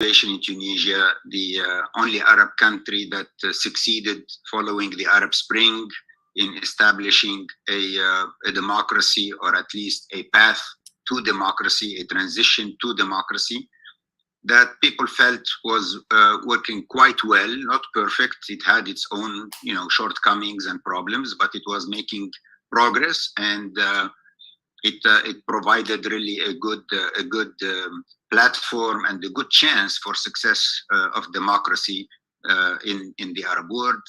situation in Tunisia, the only Arab country that succeeded following the Arab Spring in establishing a democracy, or at least a path to democracy, a transition to democracy, that people felt was working quite well, not perfect. It had its own, shortcomings and problems, but it was making progress, and it provided really a good platform and a good chance for success of democracy in the Arab world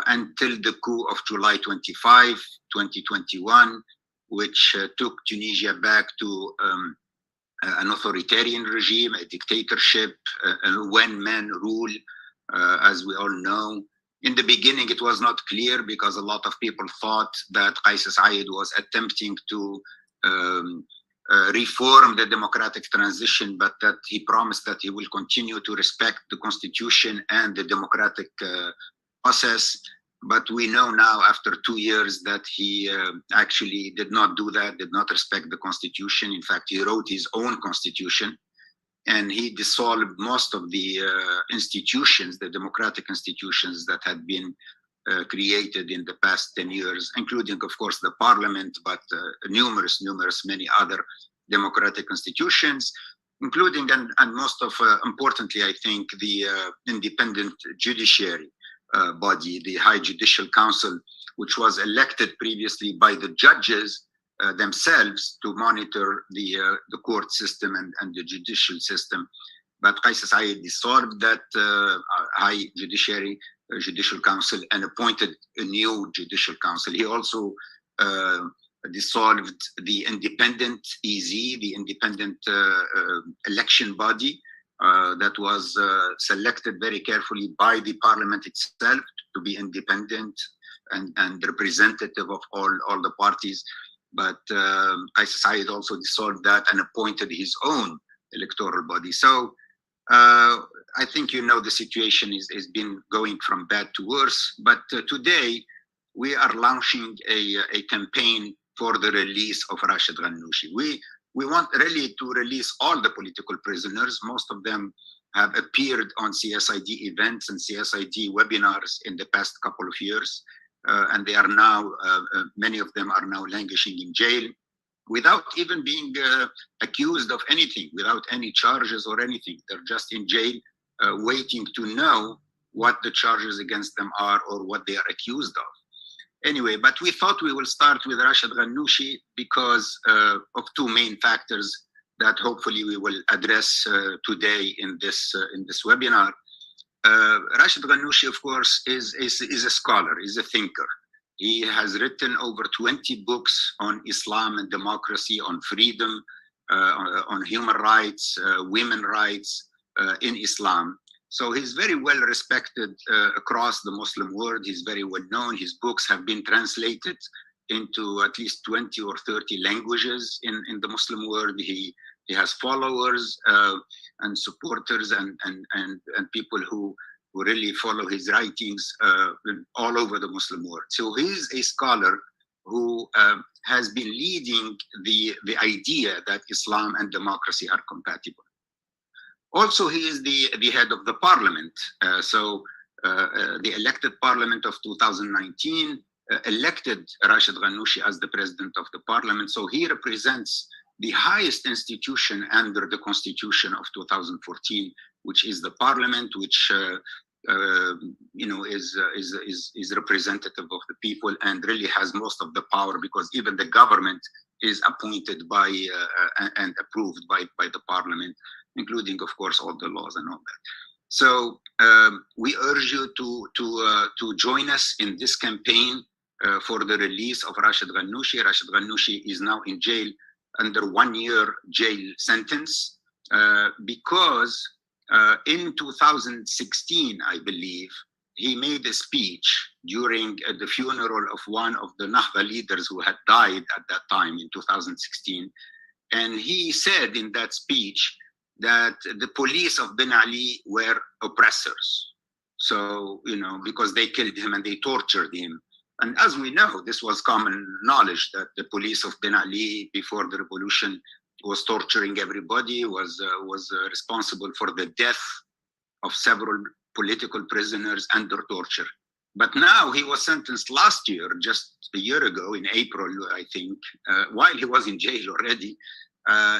until the coup of July 25, 2021, which took Tunisia back to an authoritarian regime, a dictatorship, a one-man rule, as we all know. In the beginning, it was not clear because a lot of people thought that CSID was attempting to reform the democratic transition, but that he promised that he will continue to respect the constitution and the democratic process. But we know now, after 2 years, that he actually did not do that, did not respect the constitution. In fact, he wrote his own constitution, and he dissolved most of the institutions, the democratic institutions that had been created in the past 10 years, including, of course, the parliament, but many other democratic institutions, including, and most of, importantly, I think, the independent judiciary body, the High Judicial Council, which was elected previously by the judges themselves to monitor the court system and the judicial system. But CSID dissolved that High Judicial Council and appointed a new Judicial Council. He also dissolved the independent EZ, the independent election body that was selected very carefully by the parliament itself to be independent and representative of all the parties. But CSID also dissolved that and appointed his own electoral body. So I think the situation is been going from bad to worse. But today we are launching a campaign for the release of Rached Ghannouchi. We want really to release all the political prisoners. Most of them have appeared on CSID events and CSID webinars in the past couple of years. And they are now, many of them are now languishing in jail without even being accused of anything, without any charges or anything. They're just in jail waiting to know what the charges against them are or what they are accused of. Anyway, but we thought we will start with Rached Ghannouchi because of two main factors that hopefully we will address today in this webinar. Rached Ghannouchi, of course, is a scholar, is a thinker. He has written over 20 books on Islam and democracy, on freedom, on human rights, women's rights in Islam. So he's very well respected across the Muslim world. He's very well known. His books have been translated into at least 20 or 30 languages in the Muslim world. He has followers and supporters and people who really follow his writings all over the Muslim world. So he's a scholar who has been leading the idea that Islam and democracy are compatible. Also, he is the head of the parliament. The elected parliament of 2019 elected Rached Ghannouchi as the president of the parliament. So he represents the highest institution under the constitution of 2014, which is the parliament, which is representative of the people and really has most of the power, because even the government is appointed by and approved by the parliament, including, of course, all the laws and all that. So we urge you to join us in this campaign for the release of Rached Ghannouchi. Rached Ghannouchi is now in jail under 1-year jail sentence because in 2016, I believe, he made a speech during the funeral of one of the Nahdha leaders who had died at that time in 2016. And he said in that speech that the police of Ben Ali were oppressors. So, because they killed him and they tortured him. And as we know, this was common knowledge that the police of Ben Ali before the revolution was torturing everybody, was responsible for the death of several political prisoners under torture. But now he was sentenced last year, just a year ago in April, I think, while he was in jail already.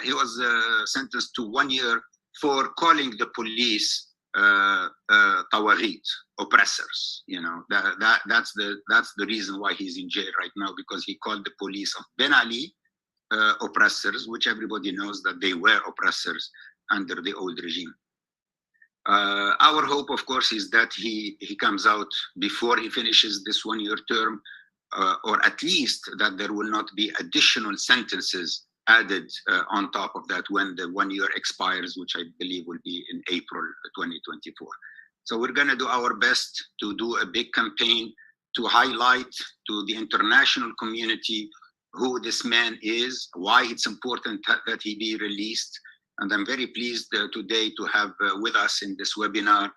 He was sentenced to 1 year for calling the police tawaghit, oppressors. You know, that's the reason why he's in jail right now, because he called the police of Ben Ali oppressors, which everybody knows that they were oppressors under the old regime. Our hope, of course, is that he comes out before he finishes this 1 year term, or at least that there will not be additional sentences added on top of that when the 1 year expires, which I believe will be in April 2024. So we're going to do our best to do a big campaign to highlight to the international community who this man is, why it's important that he be released. And I'm very pleased today to have with us in this webinar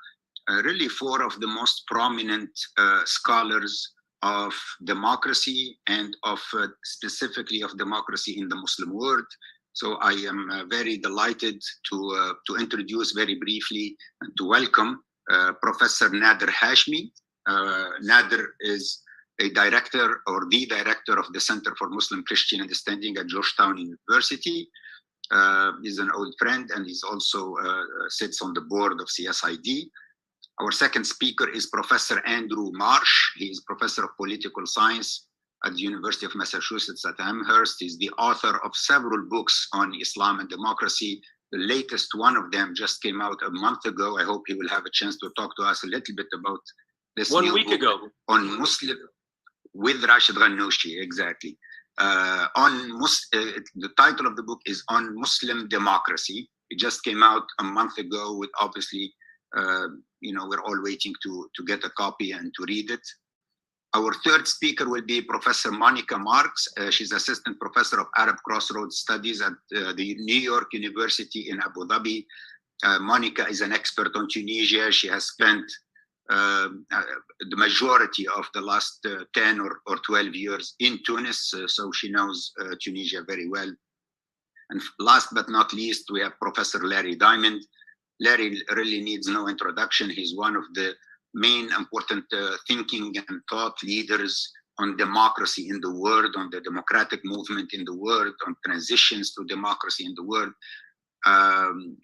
really 4 of the most prominent scholars of democracy and of specifically of democracy in the Muslim world. So I am very delighted to introduce very briefly and to welcome Professor Nader Hashemi. Nader is a director or the director of the Center for Muslim Christian Understanding at Georgetown University. He's an old friend, and he's also sits on the board of CSID. Our second speaker is Professor Andrew Marsh. He is Professor of Political Science at the University of Massachusetts at Amherst. He's the author of several books on Islam and democracy. The latest one of them just came out a month ago. I hope he will have a chance to talk to us a little bit about this 1 week ago on Muslim, with Rached Ghannouchi, exactly. The title of the book is On Muslim Democracy. It just came out a month ago with obviously, you know, we're all waiting to get a copy and to read it. Our third speaker will be Professor Monica Marks. She's Assistant Professor of Arab Crossroads Studies at the New York University in Abu Dhabi. Monica is an expert on Tunisia. She has spent the majority of the last 10 or 12 years in Tunis, so she knows Tunisia very well. And last but not least, we have Professor Larry Diamond. Larry really needs no introduction. He's one of the main important thinking and thought leaders on democracy in the world, on the democratic movement in the world, on transitions to democracy in the world.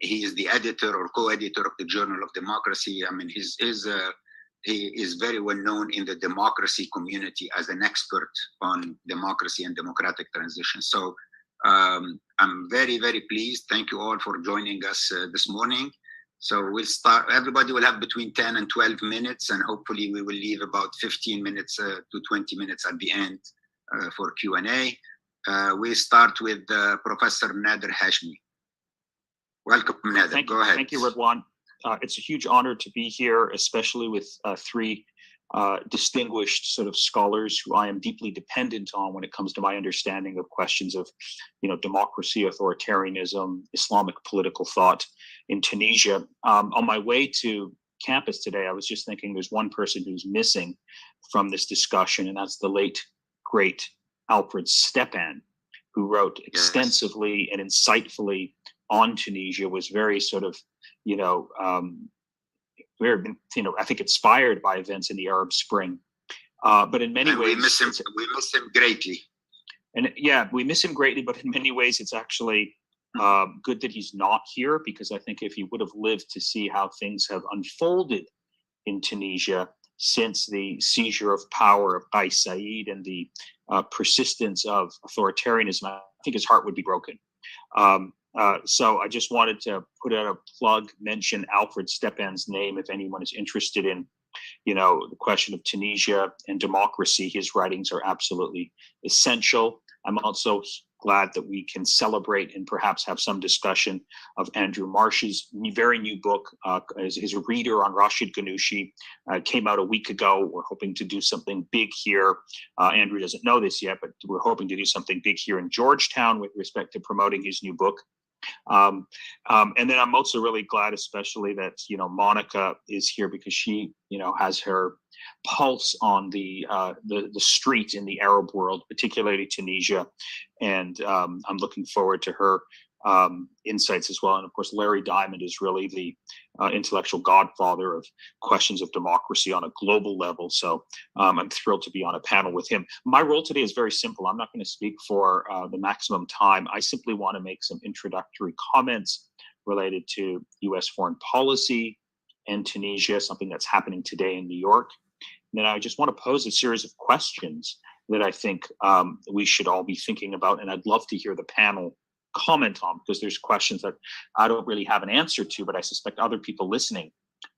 He is the editor or co-editor of the Journal of Democracy. I mean, he is very well known in the democracy community as an expert on democracy and democratic transition. So I'm very, very pleased. Thank you all for joining us this morning. So we'll start, everybody will have between 10 and 12 minutes, and hopefully we will leave about 15 minutes to 20 minutes at the end for Q&A. We start with Professor Nader Hashemi. Welcome, Nader. Go ahead. Thank you, Radwan. It's a huge honor to be here, especially with 3 distinguished sort of scholars who I am deeply dependent on when it comes to my understanding of questions of, you know, democracy, authoritarianism, Islamic political thought in Tunisia. On my way to campus today, I was just thinking there's one person who's missing from this discussion, and that's the late, great Alfred Stepan, who wrote extensively and insightfully on Tunisia, was very sort of, you know, very, you know, I think inspired by events in the Arab Spring. But in many ways, we miss him greatly. And yeah, we miss him greatly, but in many ways, it's actually good that he's not here, because I think if he would have lived to see how things have unfolded in Tunisia since the seizure of power of Qais Said and the persistence of authoritarianism, I think his heart would be broken. So I just wanted to put out a plug, mention Alfred Stepan's name if anyone is interested in, you know, the question of Tunisia and democracy. His writings are absolutely essential. I'm also glad that we can celebrate and perhaps have some discussion of Andrew Marsh's very new book. His reader on Rached Ghannouchi came out a week ago. We're hoping to do something big here. Andrew doesn't know this yet, but we're hoping to do something big here in Georgetown with respect to promoting his new book. And then I'm also really glad, especially that, you know, Monica is here, because she, you know, has her pulse on the street in the Arab world, particularly Tunisia. And I'm looking forward to her insights as well. And of course, Larry Diamond is really the intellectual godfather of questions of democracy on a global level. So I'm thrilled to be on a panel with him. My role today is very simple. I'm not going to speak for the maximum time. I simply want to make some introductory comments related to U.S. foreign policy and Tunisia, something that's happening today in New York. And then I just want to pose a series of questions that I think we should all be thinking about. And I'd love to hear the panel comment on, because there's questions that I don't really have an answer to, but I suspect other people listening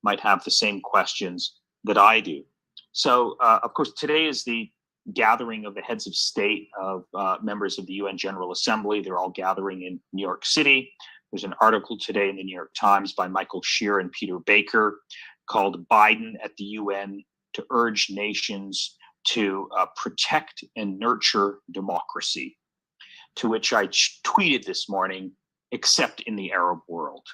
might have the same questions that I do. So, of course, today is the gathering of the heads of state of members of the UN General Assembly. They're all gathering in New York City. There's an article today in the New York Times by Michael Shear and Peter Baker called "Biden at the UN to Urge Nations to Protect and Nurture Democracy," to which I tweeted this morning, "Except in the Arab world."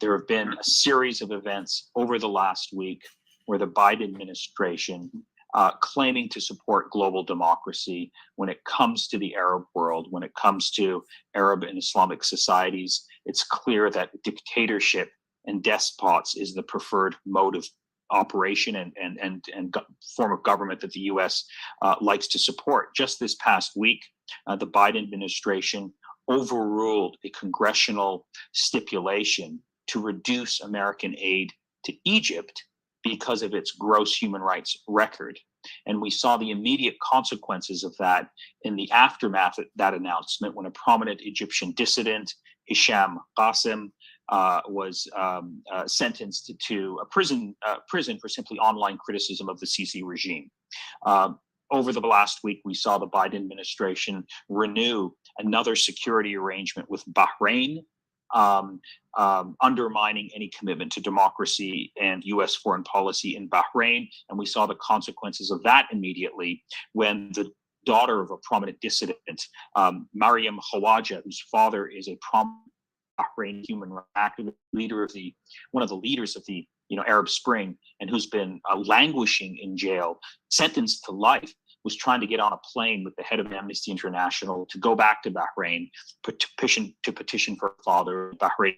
There have been a series of events over the last week where the Biden administration claiming to support global democracy when it comes to the Arab world, when it comes to Arab and Islamic societies. It's clear that dictatorship and despots is the preferred mode of operation and form of government that the U.S. Likes to support. Just this past week, the Biden administration overruled a congressional stipulation to reduce American aid to Egypt because of its gross human rights record. And we saw the immediate consequences of that in the aftermath of that announcement, when a prominent Egyptian dissident, Hisham Qasem, was sentenced to a prison for simply online criticism of the Sisi regime. Over the last week, we saw the Biden administration renew another security arrangement with Bahrain, undermining any commitment to democracy and U.S. foreign policy in Bahrain. And we saw the consequences of that immediately when the daughter of a prominent dissident, Mariam Khawaja, whose father is a prominent Bahrain human rights activist, one of the leaders of the Arab Spring, and who's been languishing in jail, sentenced to life, was trying to get on a plane with the head of Amnesty International to go back to Bahrain, petition for her father. Bahrain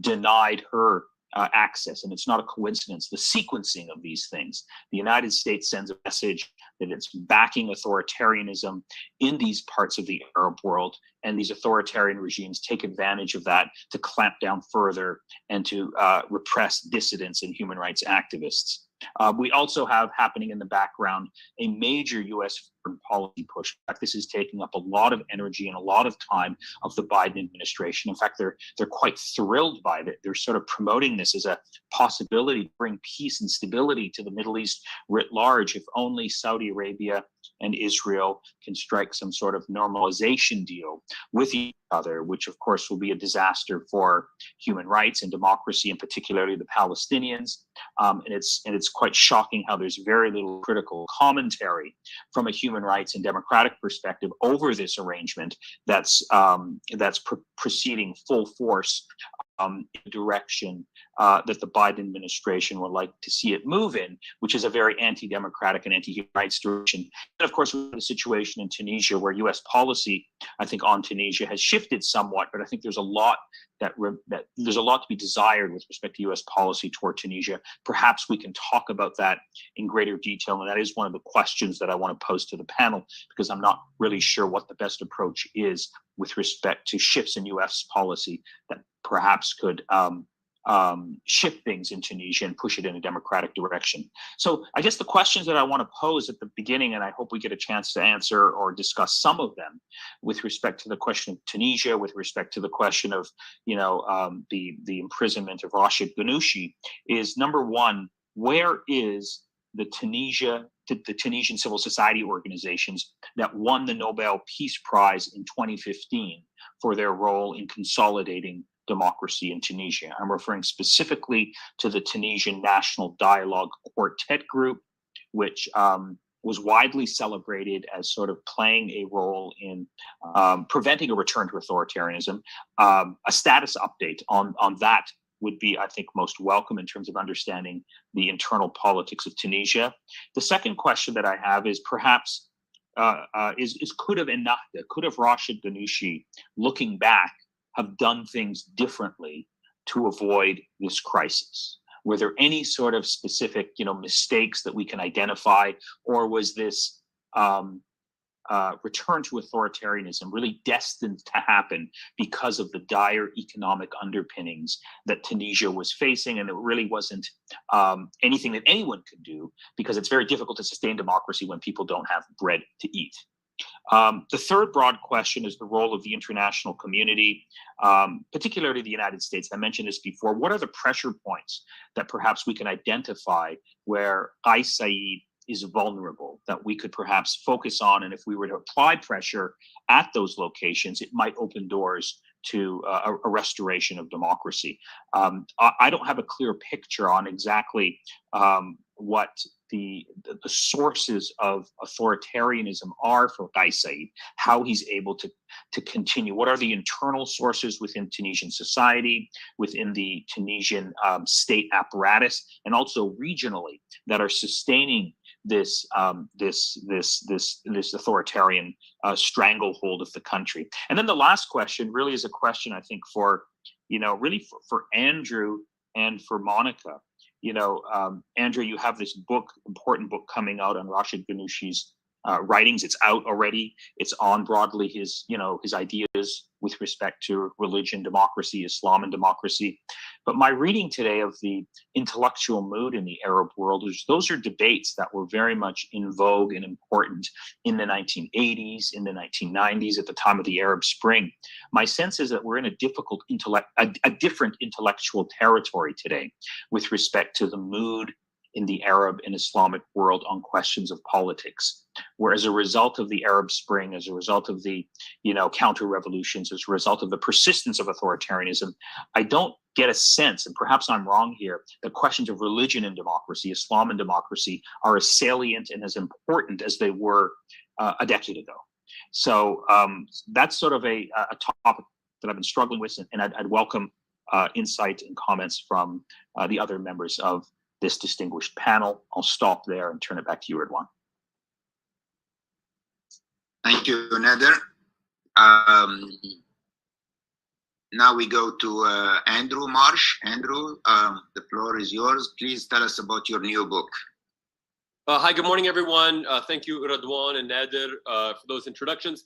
denied her access, and it's not a coincidence. The sequencing of these things, the United States sends a message that it's backing authoritarianism in these parts of the Arab world, and these authoritarian regimes take advantage of that to clamp down further and to repress dissidents and human rights activists. We also have happening in the background a major U.S. foreign policy push. In fact, this is taking up a lot of energy and a lot of time of the Biden administration. In fact, they're quite thrilled by it. They're sort of promoting this as a possibility to bring peace and stability to the Middle East writ large, if only Saudi Arabia and Israel can strike some sort of normalization deal with each other, which of course will be a disaster for human rights and democracy, and particularly the Palestinians. And it's quite shocking how there's very little critical commentary from a human rights and democratic perspective over this arrangement that's proceeding full force in the direction that the Biden administration would like to see it move in, which is a very anti-democratic and anti-human rights direction. And of course, we have a situation in Tunisia where U.S. policy, I think, on Tunisia has shifted somewhat, but I think there's a lot there's a lot to be desired with respect to U.S. policy toward Tunisia. Perhaps we can talk about that in greater detail, and that is one of the questions that I want to pose to the panel, because I'm not really sure what the best approach is with respect to shifts in U.S. policy that perhaps could shift things in Tunisia and push it in a democratic direction. So I guess the questions that I want to pose at the beginning, and I hope we get a chance to answer or discuss some of them with respect to the question of Tunisia, with respect to the question of, the imprisonment of Rached Ghannouchi, is number one, where is the Tunisian civil society organizations that won the Nobel Peace Prize in 2015 for their role in consolidating democracy in Tunisia? I'm referring specifically to the Tunisian National Dialogue Quartet Group, which was widely celebrated as sort of playing a role in preventing a return to authoritarianism. A status update on that would be, I think, most welcome in terms of understanding the internal politics of Tunisia. The second question that I have is perhaps could have Rached Ghannouchi, looking back, have done things differently to avoid this crisis? Were there any sort of specific, mistakes that we can identify, or was this return to authoritarianism really destined to happen because of the dire economic underpinnings that Tunisia was facing, and it really wasn't anything that anyone could do, because it's very difficult to sustain democracy when people don't have bread to eat? The third broad question is the role of the international community, particularly the United States. I mentioned this before. What are the pressure points that perhaps we can identify where CSID is vulnerable, that we could perhaps focus on? And if we were to apply pressure at those locations, it might open doors to a restoration of democracy. I don't have a clear picture on exactly what the sources of authoritarianism are for CSID, how he's able to continue. What are the internal sources within Tunisian society, within the Tunisian state apparatus, and also regionally, that are sustaining this authoritarian stranglehold of the country? And then the last question really is a question, I think, for for Andrew and for Monica. Andrew, you have this important book coming out on Rached Ghannouchi's writings. It's out already. It's on broadly his ideas with respect to religion, democracy, Islam, and democracy. But my reading today of the intellectual mood in the Arab world is those are debates that were very much in vogue and important in the 1980s, in the 1990s, at the time of the Arab Spring. My sense is that we're in a different intellectual territory today with respect to the mood in the Arab and Islamic world on questions of politics, where as a result of the Arab Spring, as a result of the counter-revolutions, as a result of the persistence of authoritarianism, I don't get a sense, and perhaps I'm wrong here, that questions of religion and democracy, Islam and democracy, are as salient and as important as they were a decade ago. So that's sort of a topic that I've been struggling with, and I'd welcome insight and comments from the other members of this distinguished panel. I'll stop there and turn it back to you, Radwan. Thank you, Nader. Now we go to Andrew Marsh. Andrew, the floor is yours. Please tell us about your new book. Hi, good morning, everyone. Thank you, Radwan and Nader, for those introductions.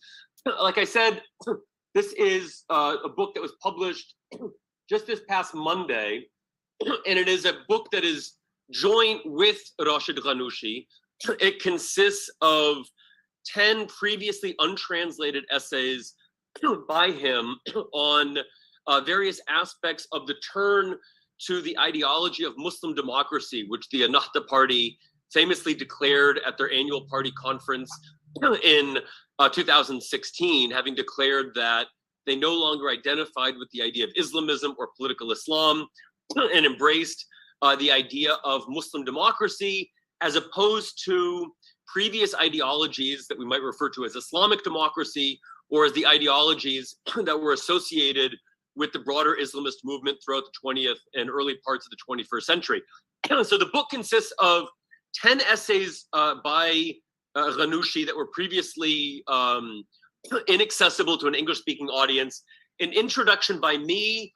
Like I said, this is a book that was published just this past Monday, and it is a book that is joint with Rached Ghannouchi. It consists of 10 previously untranslated essays by him on various aspects of the turn to the ideology of Muslim democracy, which the Ennahda party famously declared at their annual party conference in 2016, having declared that they no longer identified with the idea of Islamism or political Islam and embraced the idea of Muslim democracy, as opposed to previous ideologies that we might refer to as Islamic democracy, or as the ideologies that were associated with the broader Islamist movement throughout the 20th and early parts of the 21st century. So the book consists of 10 essays by Ghannouchi that were previously inaccessible to an English-speaking audience, an introduction by me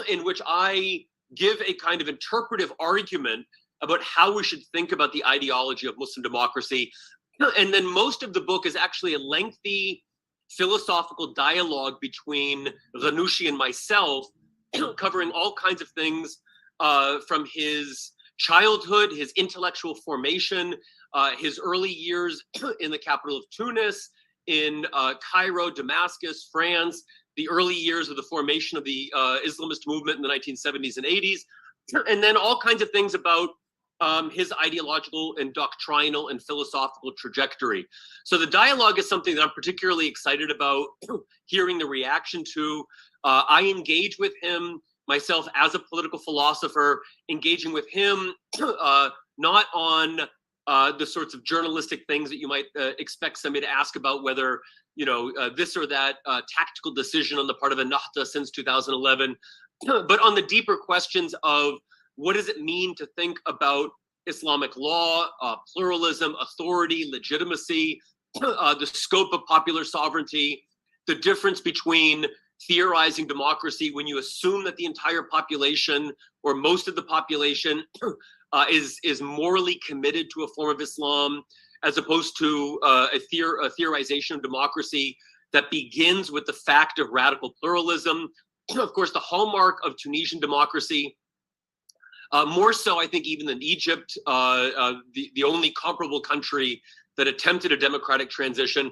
in which I give a kind of interpretive argument about how we should think about the ideology of Muslim democracy. And then most of the book is actually a lengthy philosophical dialogue between Ghannouchi and myself, covering all kinds of things from his childhood, his intellectual formation, his early years in the capital of Tunis, in Cairo, Damascus, France, the early years of the formation of the Islamist movement in the 1970s and 80s, and then all kinds of things about his ideological and doctrinal and philosophical trajectory. So the dialogue is something that I'm particularly excited about hearing the reaction to. I engage with him myself as a political philosopher, engaging with him not on the sorts of journalistic things that you might expect somebody to ask about, whether this or that tactical decision on the part of Ennahda since 2011, but on the deeper questions of what does it mean to think about Islamic law, pluralism, authority, legitimacy, the scope of popular sovereignty, the difference between theorizing democracy when you assume that the entire population or most of the population is morally committed to a form of Islam, as opposed to a theorization of democracy that begins with the fact of radical pluralism. Of course, the hallmark of Tunisian democracy, more so, I think, even than Egypt, the only comparable country that attempted a democratic transition,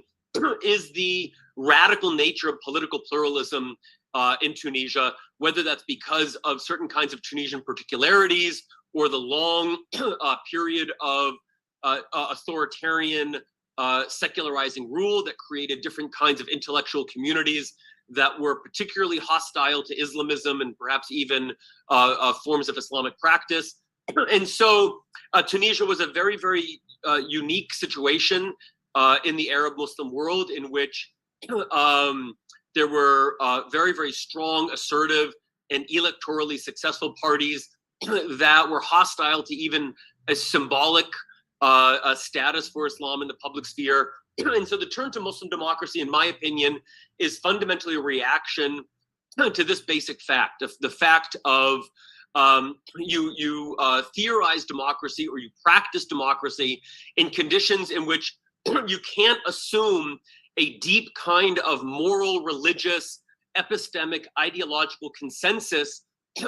is the radical nature of political pluralism in Tunisia, whether that's because of certain kinds of Tunisian particularities or the long period of authoritarian secularizing rule that created different kinds of intellectual communities that were particularly hostile to Islamism and perhaps even forms of Islamic practice. And so Tunisia was a very, very unique situation in the Arab Muslim world, in which there were very, very strong, assertive, and electorally successful parties that were hostile to even a symbolic status for Islam in the public sphere. And so the turn to Muslim democracy, in my opinion, is fundamentally a reaction to this basic fact, the fact of you theorize democracy or you practice democracy in conditions in which you can't assume a deep kind of moral, religious, epistemic, ideological consensus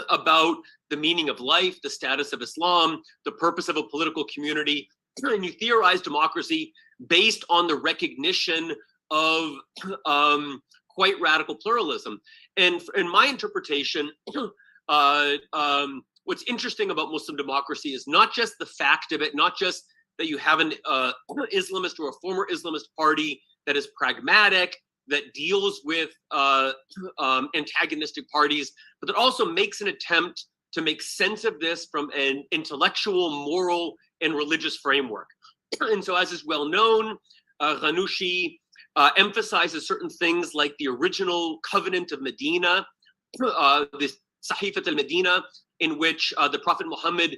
about the meaning of life, the status of Islam, the purpose of a political community. And you theorize democracy based on the recognition of quite radical pluralism. And in my interpretation, what's interesting about Muslim democracy is not just the fact of it, not just that you have an Islamist or a former Islamist party that is pragmatic, that deals with antagonistic parties, but that also makes an attempt to make sense of this from an intellectual, moral, and religious framework. And so, as is well known, Ghannouchi emphasizes certain things like the original Covenant of Medina, the Sahifat al-Medina, in which the Prophet Muhammad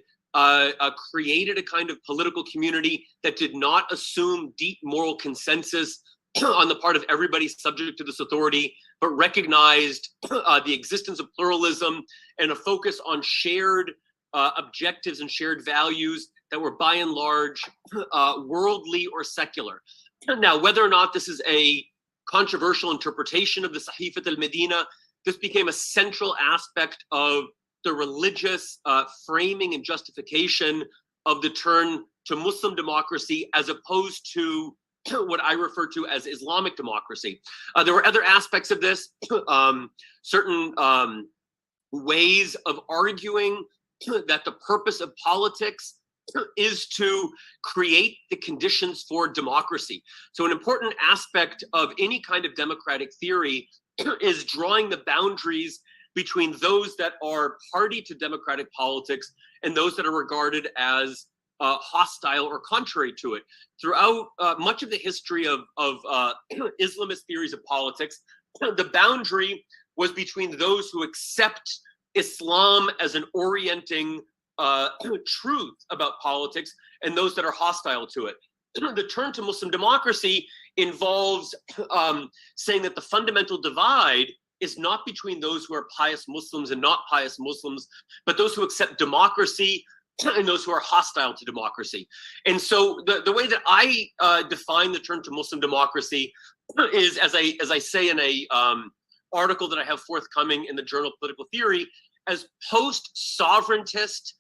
created a kind of political community that did not assume deep moral consensus on the part of everybody subject to this authority, but recognized the existence of pluralism and a focus on shared objectives and shared values that were by and large worldly or secular. Now, whether or not this is a controversial interpretation of the Sahifat al-Medina, this became a central aspect of the religious framing and justification of the turn to Muslim democracy, as opposed to what I refer to as Islamic democracy. There were other aspects of this, certain ways of arguing that the purpose of politics is to create the conditions for democracy. So an important aspect of any kind of democratic theory is drawing the boundaries between those that are party to democratic politics and those that are regarded as hostile or contrary to it. Throughout much of the history of Islamist theories of politics, the boundary was between those who accept Islam as an orienting truth about politics and those that are hostile to it. The turn to Muslim democracy involves saying that the fundamental divide is not between those who are pious Muslims and not pious Muslims, but those who accept democracy and those who are hostile to democracy. And so the way that I define the turn to Muslim democracy is, as I say in a article that I have forthcoming in the Journal of Political Theory, as post-sovereigntist,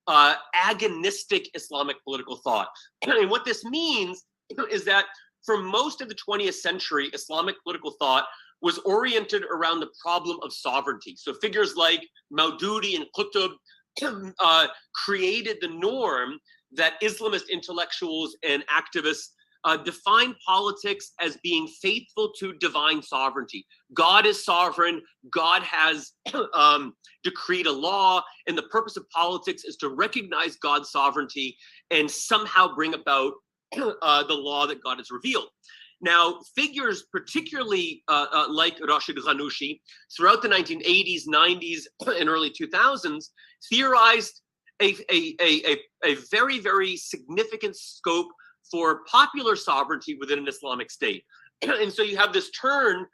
agonistic Islamic political thought. And what this means is that for most of the 20th century, Islamic political thought was oriented around the problem of sovereignty. So figures like Maududi and Qutb created the norm that Islamist intellectuals and activists define politics as being faithful to divine sovereignty. God is sovereign. God has decreed a law, and the purpose of politics is to recognize God's sovereignty and somehow bring about the law that God has revealed. Now, figures particularly like Rached Ghannouchi throughout the 1980s, 90s, and early 2000s theorized a very, very significant scope for popular sovereignty within an Islamic state. And so you have this turn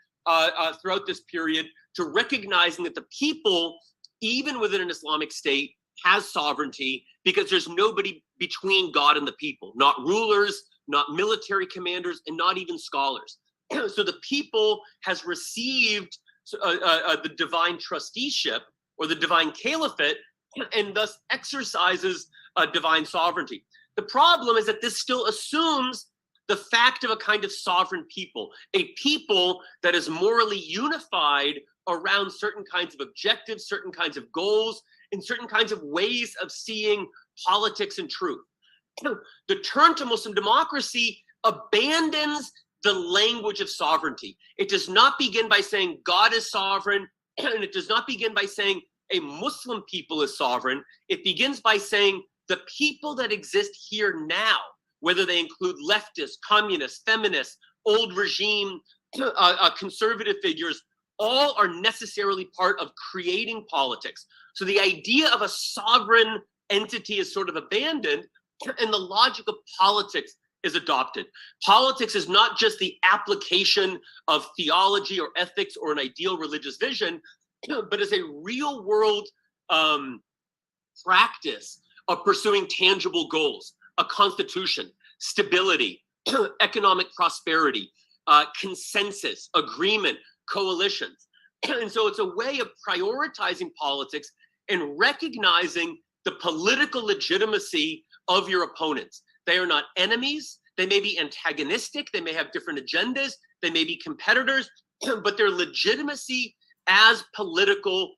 throughout this period to recognizing that the people, even within an Islamic state, has sovereignty because there's nobody between God and the people, not rulers, not military commanders, and not even scholars. So the people has received the divine trusteeship or the divine caliphate and thus exercises divine sovereignty. The problem is that this still assumes the fact of a kind of sovereign people, a people that is morally unified around certain kinds of objectives, certain kinds of goals, and certain kinds of ways of seeing politics and truth. The turn to Muslim democracy abandons the language of sovereignty. It does not begin by saying God is sovereign, and it does not begin by saying a Muslim people is sovereign. It begins by saying the people that exist here now, whether they include leftists, communists, feminists, old regime, conservative figures, all are necessarily part of creating politics. So the idea of a sovereign entity is sort of abandoned, and the logic of politics is adopted. Politics is not just the application of theology or ethics or an ideal religious vision, but is a real world practice of pursuing tangible goals, a constitution, stability, economic prosperity, consensus, agreement, coalitions. And so it's a way of prioritizing politics and recognizing the political legitimacy of your opponents. They are not enemies. They may be antagonistic. They may have different agendas. They may be competitors, but their legitimacy as political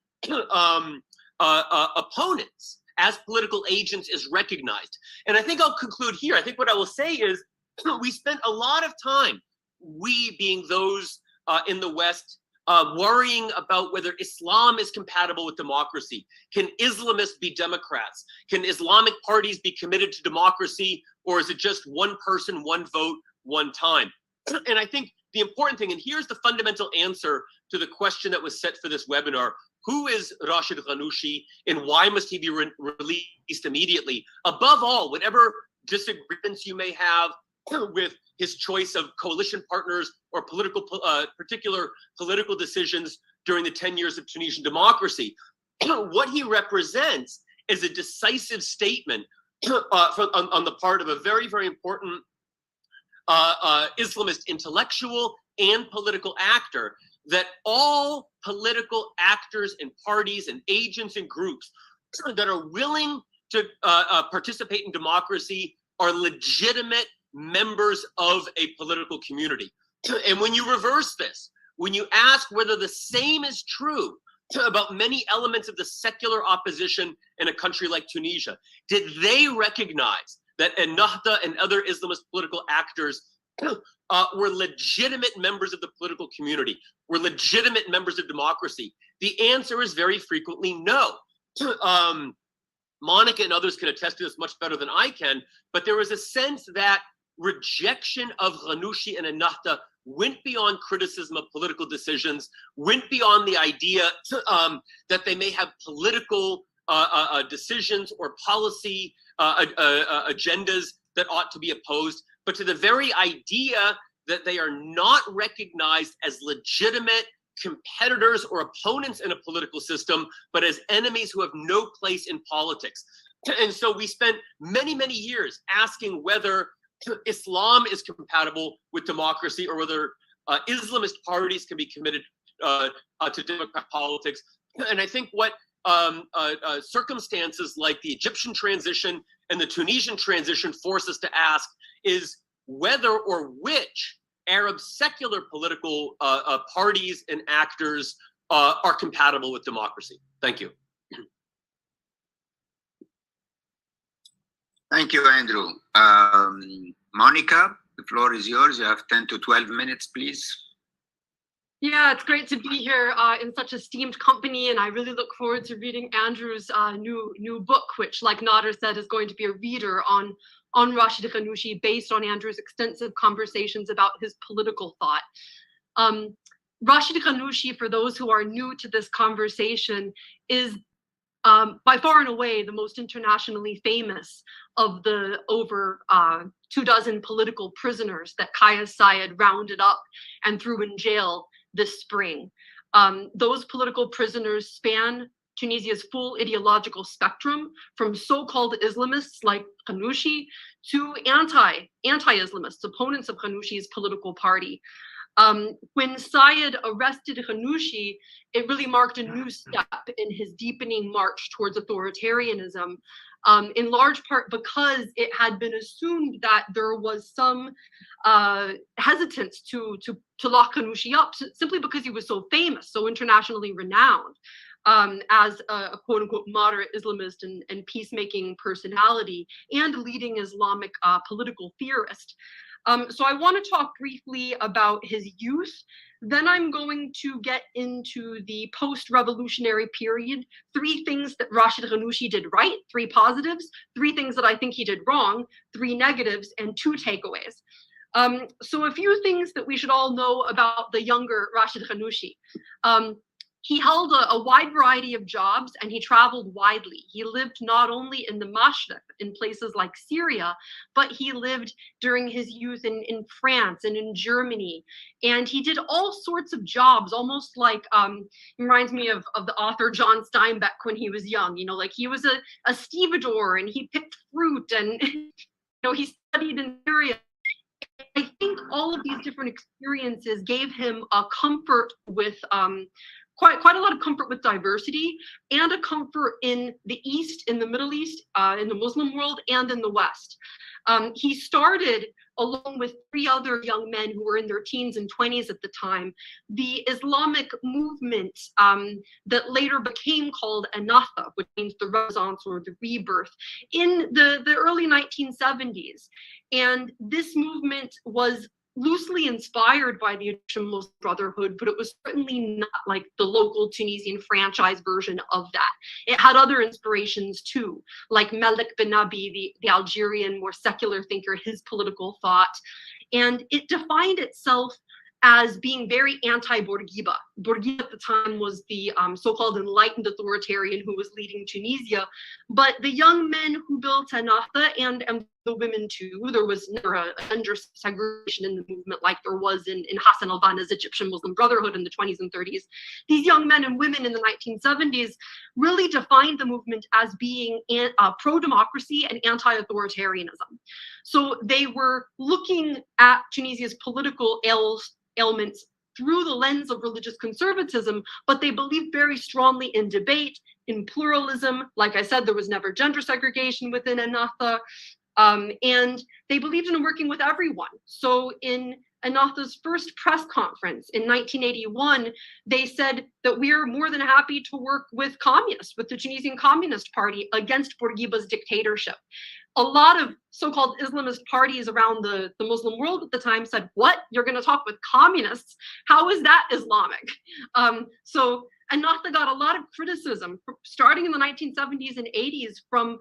opponents, as political agents, is recognized. And I think I'll conclude here. I think what I will say is we spent a lot of time, we being those in the West, worrying about whether Islam is compatible with democracy. Can Islamists be Democrats? Can Islamic parties be committed to democracy, or is it just one person, one vote, one time? And I think the important thing, and here's the fundamental answer to the question that was set for this webinar: who is Rached Ghannouchi, and why must he be released immediately? Above all, whatever disagreements you may have with his choice of coalition partners or particular political decisions during the 10 years of Tunisian democracy, what he represents is a decisive statement on the part of a very, very important Islamist intellectual and political actor, that all political actors and parties and agents and groups that are willing to participate in democracy are legitimate members of a political community. And when you reverse this, when you ask whether the same is true about many elements of the secular opposition in a country like Tunisia, did they recognize that Ennahda and other Islamist political actors were legitimate members of the political community, were legitimate members of democracy? The answer is very frequently no. Monica and others can attest to this much better than I can, but there was a sense that rejection of Ghannouchi and Ennahda went beyond criticism of political decisions, went beyond the idea that they may have political decisions or policy agendas that ought to be opposed, but to the very idea that they are not recognized as legitimate competitors or opponents in a political system, but as enemies who have no place in politics. And so we spent many, many years asking whether Islam is compatible with democracy, or whether Islamist parties can be committed to democratic politics. And I think what circumstances like the Egyptian transition and the Tunisian transition force us to ask is whether or which Arab secular political parties and actors are compatible with democracy. Thank you. Thank you, Andrew. Monica, the floor is yours. You have 10 to 12 minutes, please. Yeah, it's great to be here in such esteemed company, and I really look forward to reading Andrew's new book, which, like Nader said, is going to be a reader on Rached Ghannouchi based on Andrew's extensive conversations about his political thought. Rached Ghannouchi, for those who are new to this conversation, is by far and away the most internationally famous of the over 24 political prisoners that CSID rounded up and threw in jail this spring. Those political prisoners span Tunisia's full ideological spectrum, from so-called Islamists like Ghannouchi to anti-Islamists, opponents of Ghannouchi's political party. When Syed arrested Ghannouchi, it really marked a new step in his deepening march towards authoritarianism, in large part because it had been assumed that there was some hesitance to lock Ghannouchi up, simply because he was so famous, so internationally renowned, as a quote-unquote moderate Islamist and peacemaking personality and leading Islamic political theorist. So I want to talk briefly about his youth. Then I'm going to get into the post-revolutionary period, 3 things that Rached Ghannouchi did right, 3 positives, 3 things that I think he did wrong, 3 negatives, and 2 takeaways. So a few things that we should all know about the younger Rached Ghannouchi. He held a wide variety of jobs and he traveled widely. He lived not only in the Mashriq, in places like Syria, but he lived during his youth in France and in Germany. And he did all sorts of jobs, almost like, reminds me of the author John Steinbeck when he was young. You know, like he was a stevedore and he picked fruit and, you know, he studied in Syria. I think all of these different experiences gave him a comfort with, quite a lot of comfort with diversity and a comfort in the East, in the Middle East, in the Muslim world, and in the West. He started, along with 3 other young men who were in their teens and 20s at the time, the Islamic movement that later became called Ennahda, which means the Renaissance or the rebirth, in the early 1970s. And this movement was loosely inspired by the Egyptian Muslim Brotherhood, but it was certainly not like the local Tunisian franchise version of that. It had other inspirations too, like Malik bin Nabi, the Algerian, more secular thinker, his political thought. And it defined itself as being very anti-Bourguiba. Bourguiba at the time was the so-called enlightened authoritarian who was leading Tunisia. But the young men who built Ennahda and the women too, there was never a gender segregation in the movement like there was in Hassan al-Banna's Egyptian Muslim Brotherhood in the 20s and 30s. These young men and women in the 1970s really defined the movement as being pro-democracy and anti-authoritarianism. So they were looking at Tunisia's political ailments through the lens of religious conservatism, but they believed very strongly in debate, in pluralism. Like I said, there was never gender segregation within Ennahda, and they believed in working with everyone. So in Ennahda's first press conference in 1981, they said that we're more than happy to work with communists, with the Tunisian Communist Party against Bourguiba's dictatorship. A lot of so-called Islamist parties around the Muslim world at the time said, what? You're going to talk with communists? How is that Islamic? So Ennahda got a lot of criticism starting in the 1970s and 80s from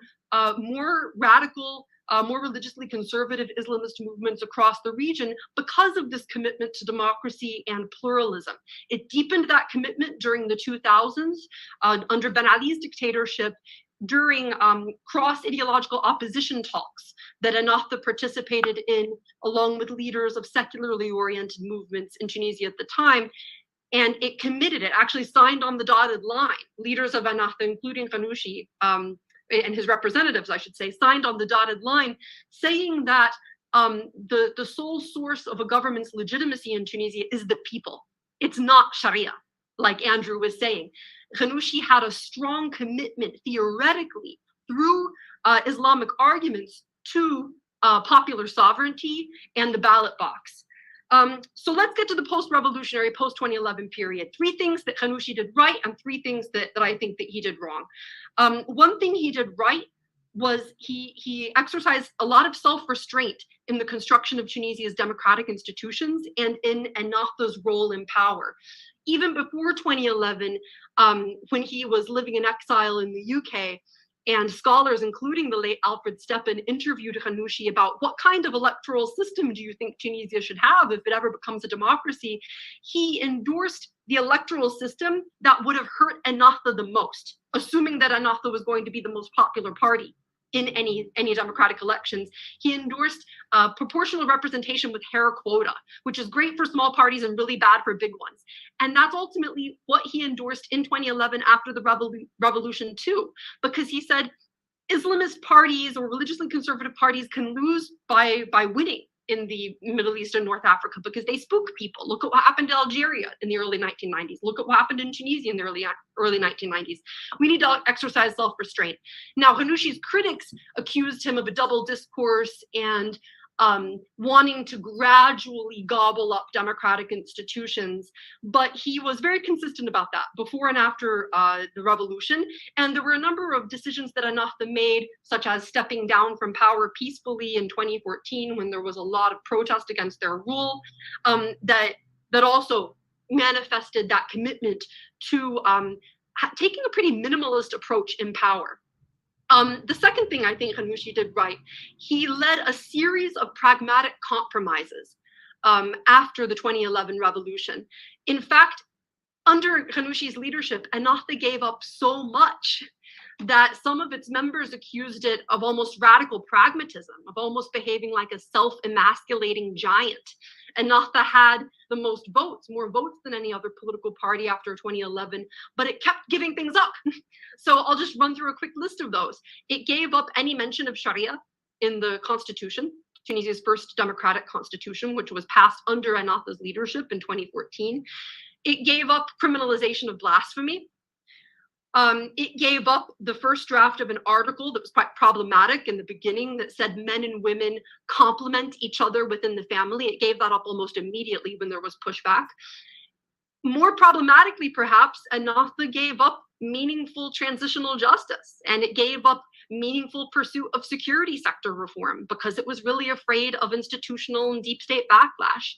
more radical, more religiously conservative Islamist movements across the region because of this commitment to democracy and pluralism. It deepened that commitment during the 2000s under Ben Ali's dictatorship, during cross-ideological opposition talks that Ennahda participated in, along with leaders of secularly oriented movements in Tunisia at the time. And it committed, it actually signed on the dotted line. Leaders of Ennahda, including Ghannouchi, and his representatives, I should say, signed on the dotted line, saying that the sole source of a government's legitimacy in Tunisia is the people. It's not Sharia, like Andrew was saying. Ghannouchi had a strong commitment, theoretically, through Islamic arguments to popular sovereignty and the ballot box. So let's get to the post-revolutionary, post-2011 period. 3 things that Ghannouchi did right and 3 things that I think that he did wrong. One thing he did right was he exercised a lot of self-restraint in the construction of Tunisia's democratic institutions and in Ennahda's role in power. Even before 2011, when he was living in exile in the UK, and scholars, including the late Alfred Steppen, interviewed Ghannouchi about what kind of electoral system do you think Tunisia should have if it ever becomes a democracy, he endorsed the electoral system that would have hurt Ennahda the most, assuming that Ennahda was going to be the most popular party in any democratic elections. He endorsed proportional representation with hair quota, which is great for small parties and really bad for big ones. And that's ultimately what he endorsed in 2011 after the revolution too, because he said Islamist parties or religiously conservative parties can lose by winning in the Middle East and North Africa because they spook people. Look at what happened to Algeria in the early 1990s. Look at what happened in Tunisia in the early 1990s. We need to exercise self-restraint. Now, Ghannouchi's critics accused him of a double discourse and wanting to gradually gobble up democratic institutions, but he was very consistent about that before and after the revolution. And there were a number of decisions that Ennahda made, such as stepping down from power peacefully in 2014 when there was a lot of protest against their rule, that also manifested that commitment to taking a pretty minimalist approach in power. The second thing I think Ghannouchi did right, he led a series of pragmatic compromises after the 2011 revolution. In fact, under Ghannouchi's leadership, Ennahda gave up so much that some of its members accused it of almost radical pragmatism, of almost behaving like a self-emasculating giant. Ennahda had the most votes, more votes than any other political party after 2011, but it kept giving things up. So I'll just run through a quick list of those. It gave up any mention of Sharia in the constitution, Tunisia's first democratic constitution, which was passed under Ennahda's leadership in 2014. It gave up criminalization of blasphemy. It gave up the first draft of an article that was quite problematic in the beginning that said men and women complement each other within the family. It gave that up almost immediately when there was pushback. More problematically, perhaps, Ennahda gave up meaningful transitional justice, and it gave up meaningful pursuit of security sector reform because it was really afraid of institutional and deep state backlash.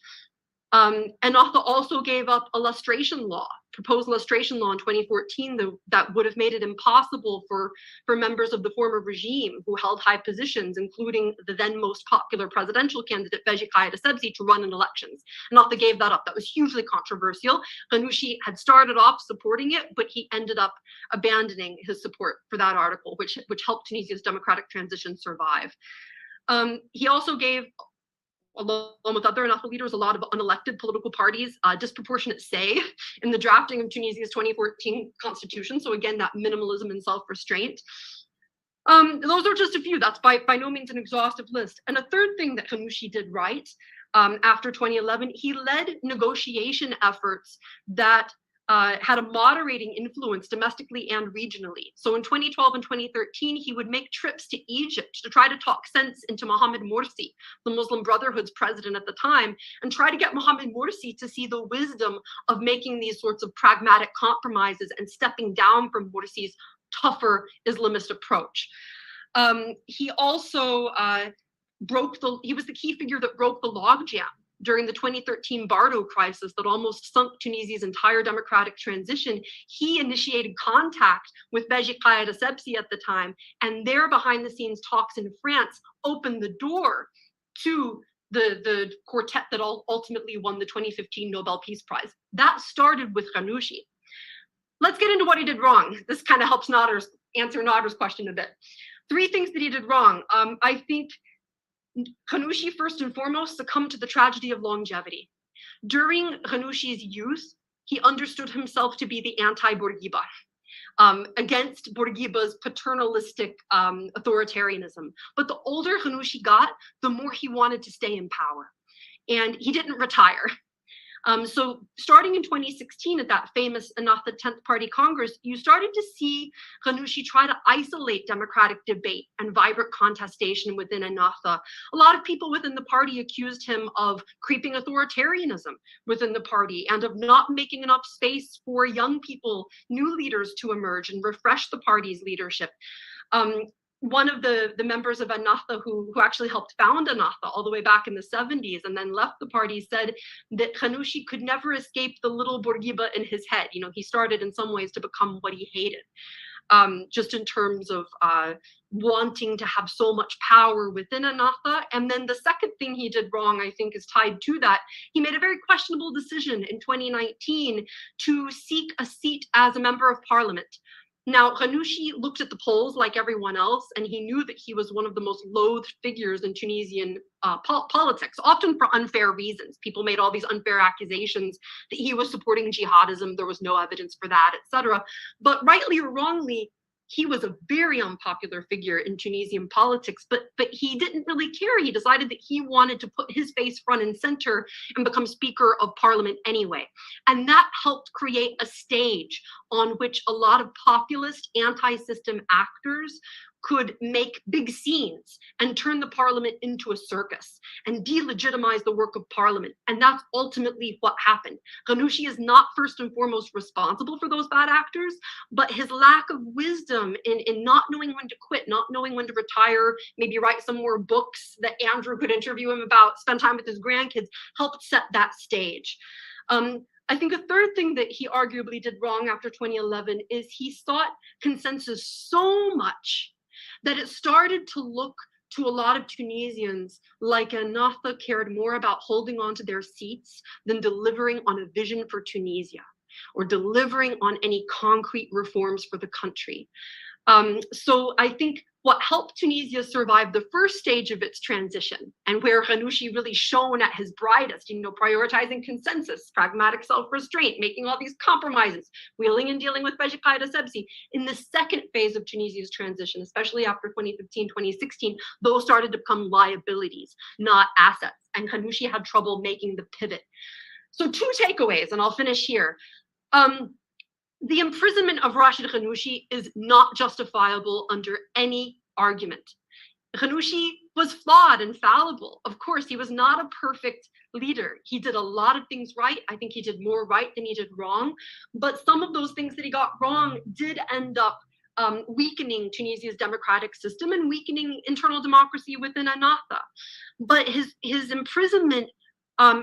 Ennahda also gave up a lustration law, proposed lustration law in 2014 that would have made it impossible for members of the former regime who held high positions, including the then most popular presidential candidate, Beji Qaid Essebsi, to run in elections. Ennahda gave that up. That was hugely controversial. Ghannouchi had started off supporting it, but he ended up abandoning his support for that article, which helped Tunisia's democratic transition survive. He also gave, along with other Ennahda leaders, a lot of unelected political parties disproportionate say in the drafting of Tunisia's 2014 constitution. So again, that minimalism and self-restraint. Those are just a few. That's by no means an exhaustive list. And a third thing that Ghannouchi did right after 2011, he led negotiation efforts that had a moderating influence domestically and regionally. So in 2012 and 2013, he would make trips to Egypt to try to talk sense into Mohamed Morsi, the Muslim Brotherhood's president at the time, and try to get Mohamed Morsi to see the wisdom of making these sorts of pragmatic compromises and stepping down from Morsi's tougher Islamist approach. He also he was the key figure that broke the logjam during the 2013 Bardo crisis that almost sunk Tunisia's entire democratic transition. He initiated contact with Beji Qaid Essebsi at the time, and their behind-the-scenes talks in France opened the door to the quartet that ultimately won the 2015 Nobel Peace Prize. That started with Ghannouchi. Let's get into what he did wrong. This kind of helps answer Nader's question a bit. 3 things that he did wrong. I think Ghannouchi, first and foremost, succumbed to the tragedy of longevity. During Ghannouchi's youth, he understood himself to be the anti-Bourguiba, against Bourguiba's paternalistic authoritarianism. But the older Ghannouchi got, the more he wanted to stay in power. And he didn't retire. So starting in 2016 at that famous Ennahda 10th Party Congress, you started to see Ghannouchi try to isolate democratic debate and vibrant contestation within Ennahda. A lot of people within the party accused him of creeping authoritarianism within the party and of not making enough space for young people, new leaders to emerge and refresh the party's leadership. One of the members of Ennahda who actually helped found Ennahda all the way back in the 70s and then left the party said that Ghannouchi could never escape the little Bourguiba in his head. You know, he started in some ways to become what he hated, just in terms of wanting to have so much power within Ennahda. And then the second thing he did wrong, I think, is tied to that. He made a very questionable decision in 2019 to seek a seat as a member of parliament. Now, Ghannouchi looked at the polls like everyone else, and he knew that he was one of the most loathed figures in Tunisian politics, often for unfair reasons. People made all these unfair accusations that he was supporting jihadism. There was no evidence for that, etc. But rightly or wrongly, he was a very unpopular figure in Tunisian politics, but he didn't really care. He decided that he wanted to put his face front and center and become Speaker of Parliament anyway. And that helped create a stage on which a lot of populist anti-system actors could make big scenes and turn the parliament into a circus and delegitimize the work of parliament. And that's ultimately what happened. Ghannouchi is not first and foremost responsible for those bad actors, but his lack of wisdom in not knowing when to quit, not knowing when to retire, maybe write some more books that Andrew could interview him about, spend time with his grandkids, helped set that stage. I think a third thing that he arguably did wrong after 2011 is he sought consensus so much that it started to look to a lot of Tunisians like Ennahda cared more about holding on to their seats than delivering on a vision for Tunisia or delivering on any concrete reforms for the country. So I think what helped Tunisia survive the first stage of its transition, and where Ghannouchi really shone at his brightest, prioritizing consensus, pragmatic self-restraint, making all these compromises, wheeling and dealing with Beji Caid Essebsi. In the second phase of Tunisia's transition, especially after 2015, 2016, those started to become liabilities, not assets. And Ghannouchi had trouble making the pivot. So 2 takeaways, and I'll finish here. The imprisonment of Rached Ghannouchi is not justifiable under any argument. Ghannouchi was flawed and fallible. Of course, he was not a perfect leader. He did a lot of things right. I think he did more right than he did wrong. But some of those things that he got wrong did end up weakening Tunisia's democratic system and weakening internal democracy within Ennahda. But his imprisonment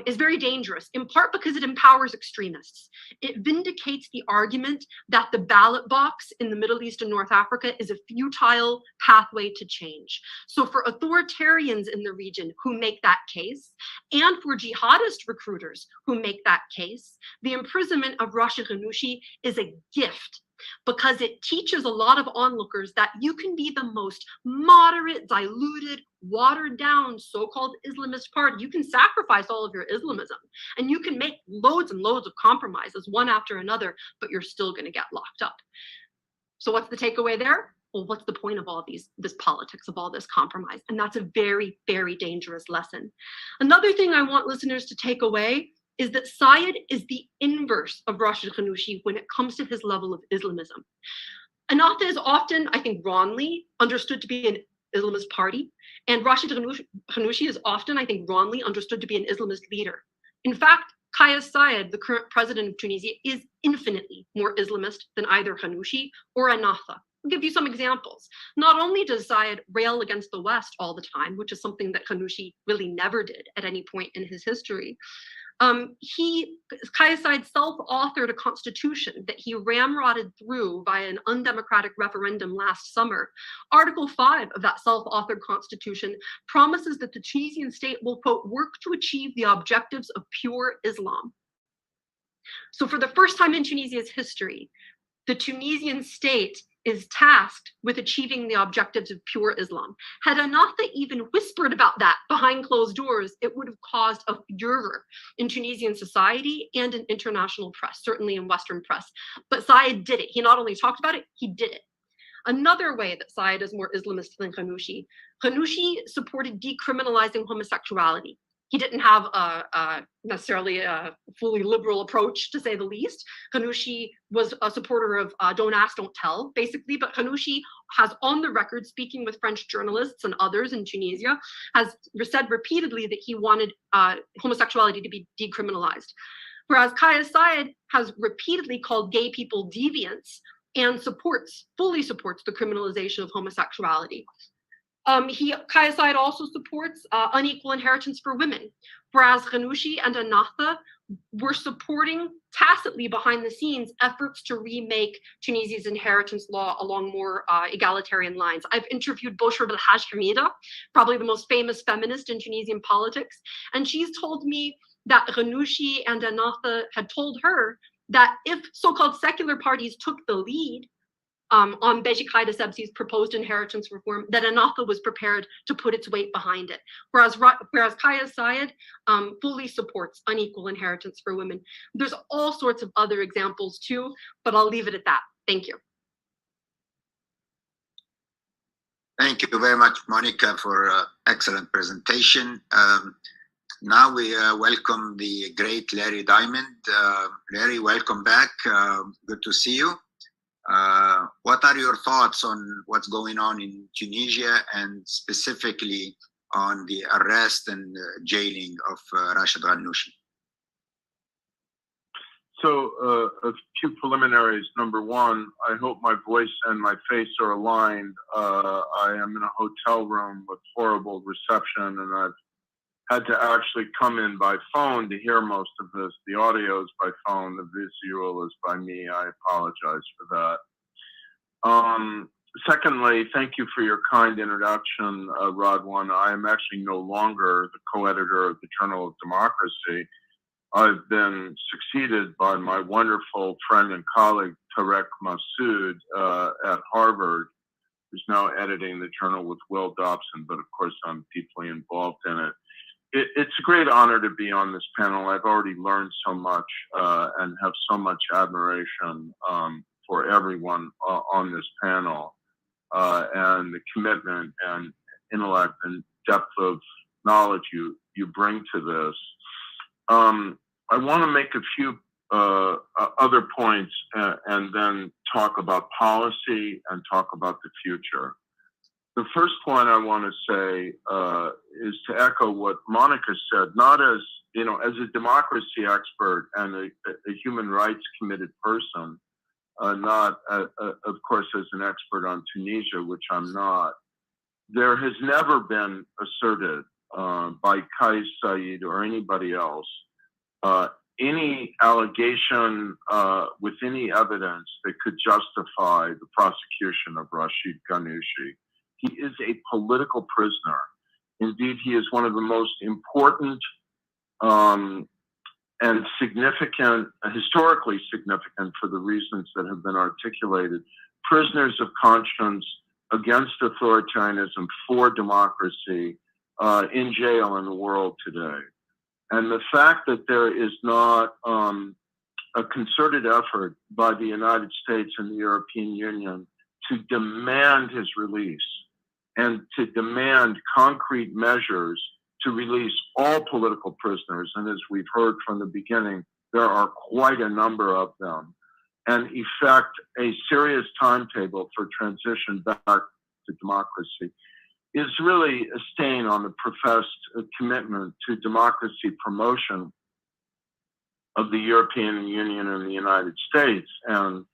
is very dangerous, in part because it empowers extremists. It vindicates the argument that the ballot box in the Middle East and North Africa is a futile pathway to change. So for authoritarians in the region who make that case, and for jihadist recruiters who make that case, the imprisonment of Rached Ghannouchi is a gift, because it teaches a lot of onlookers that you can be the most moderate, diluted, watered down so-called Islamist party. You can sacrifice all of your Islamism and you can make loads and loads of compromises one after another, but you're still going to get locked up. So what's the takeaway there? Well, what's the point of all this politics, of all this compromise? And that's a very, very dangerous lesson. Another thing I want listeners to take away is that CSID is the inverse of Rached Ghannouchi when it comes to his level of Islamism. Ennahda is often, I think, wrongly understood to be an Islamist party, and Rached Ghannouchi is often, I think, wrongly understood to be an Islamist leader. In fact, Kais Saied, the current president of Tunisia, is infinitely more Islamist than either Ghannouchi or Ennahda. I'll give you some examples. Not only does Saied rail against the West all the time, which is something that Ghannouchi really never did at any point in his history, Kais Saied self-authored a constitution that he ramrodded through via an undemocratic referendum last summer. Article 5 of that self-authored constitution promises that the Tunisian state will, quote, work to achieve the objectives of pure Islam. So for the first time in Tunisia's history, the Tunisian state is tasked with achieving the objectives of pure Islam. Had Ennahda even whispered about that behind closed doors, it would have caused a furor in Tunisian society and in international press, certainly in Western press. But Saied did it. He not only talked about it, he did it. Another way that Saied is more Islamist than Ghannouchi supported decriminalizing homosexuality. He didn't have necessarily a fully liberal approach, to say the least. Ghannouchi was a supporter of don't ask, don't tell, basically. But Ghannouchi has on the record, speaking with French journalists and others in Tunisia, has said repeatedly that he wanted homosexuality to be decriminalized. Whereas Kais Saied has repeatedly called gay people deviants and fully supports the criminalization of homosexuality. Kais Saied also supports unequal inheritance for women, whereas Ghannouchi and Ennahda were supporting tacitly behind the scenes efforts to remake Tunisia's inheritance law along more egalitarian lines. I've interviewed Bouchra Hashemi, probably the most famous feminist in Tunisian politics, and she's told me that Ghannouchi and Ennahda had told her that if so-called secular parties took the lead, on Beji Qaida Sebzi's proposed inheritance reform, that Ennahda was prepared to put its weight behind it. Whereas Qais Said fully supports unequal inheritance for women. There's all sorts of other examples too, but I'll leave it at that. Thank you. Thank you very much, Monica, for excellent presentation. Now we welcome the great Larry Diamond. Larry, welcome back. Good to see you. What are your thoughts on what's going on in Tunisia and specifically on the arrest and jailing of Rached Ghannouchi? So a few preliminaries. Number one, I hope my voice and my face are aligned. I am in a hotel room with horrible reception, and I've had to actually come in by phone to hear most of this. The audio is by phone, the visual is by me. I apologize for that. Secondly, thank you for your kind introduction, Radwan. I am actually no longer the co-editor of the Journal of Democracy. I've been succeeded by my wonderful friend and colleague, Tarek Masmoudi, at Harvard, who's now editing the journal with Will Dobson, but of course I'm deeply involved in it. It's a great honor to be on this panel. I've already learned so much and have so much admiration for everyone on this panel and the commitment and intellect and depth of knowledge you bring to this. I want to make a few other points and then talk about policy and talk about the future. The first point I want to say is to echo what Monica said, not as, you know, as a democracy expert and a human rights committed person, not, of course, as an expert on Tunisia, which I'm not. There has never been asserted by Qais Said or anybody else any allegation with any evidence that could justify the prosecution of Rached Ghannouchi. He is a political prisoner. Indeed, he is one of the most important and significant, historically significant for the reasons that have been articulated, prisoners of conscience against authoritarianism for democracy in jail in the world today. And the fact that there is not a concerted effort by the United States and the European Union to demand his release and to demand concrete measures to release all political prisoners, and as we've heard from the beginning, there are quite a number of them, and effect a serious timetable for transition back to democracy, is really a stain on the professed commitment to democracy promotion of the European Union and the United States. And,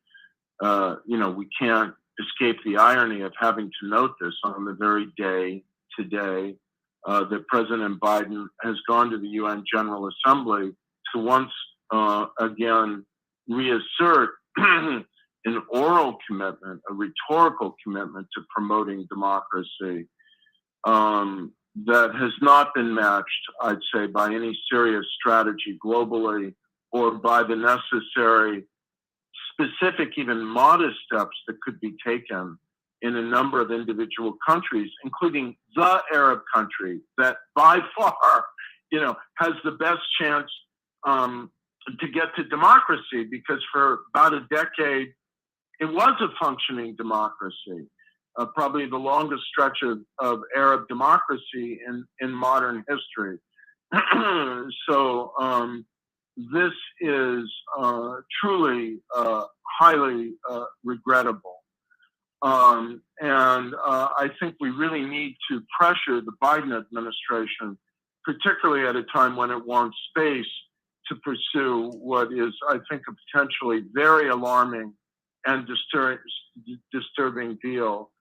you know, we can't escape the irony of having to note this on the very day today that President Biden has gone to the UN General Assembly to once again reassert an oral commitment, a rhetorical commitment to promoting democracy that has not been matched, I'd say, by any serious strategy globally or by the necessary specific, even modest steps that could be taken in a number of individual countries, including the Arab country that by far, you know, has the best chance to get to democracy, because for about a decade, it was a functioning democracy, probably the longest stretch of Arab democracy in modern history. So this is truly highly regrettable. And I think we really need to pressure the Biden administration, particularly at a time when it wants space to pursue what is, I think, a potentially very alarming and disturbing deal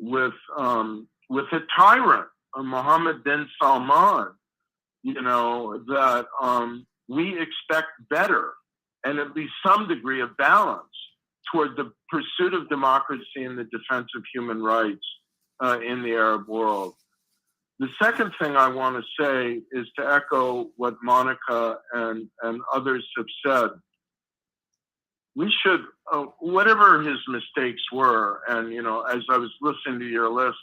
with a tyrant, Mohammed bin Salman, you know, that we expect better and at least some degree of balance toward the pursuit of democracy and the defense of human rights in the Arab world. The second thing I want to say is to echo what Monica and others have said. we should, whatever his mistakes were, and, as I was listening to your list,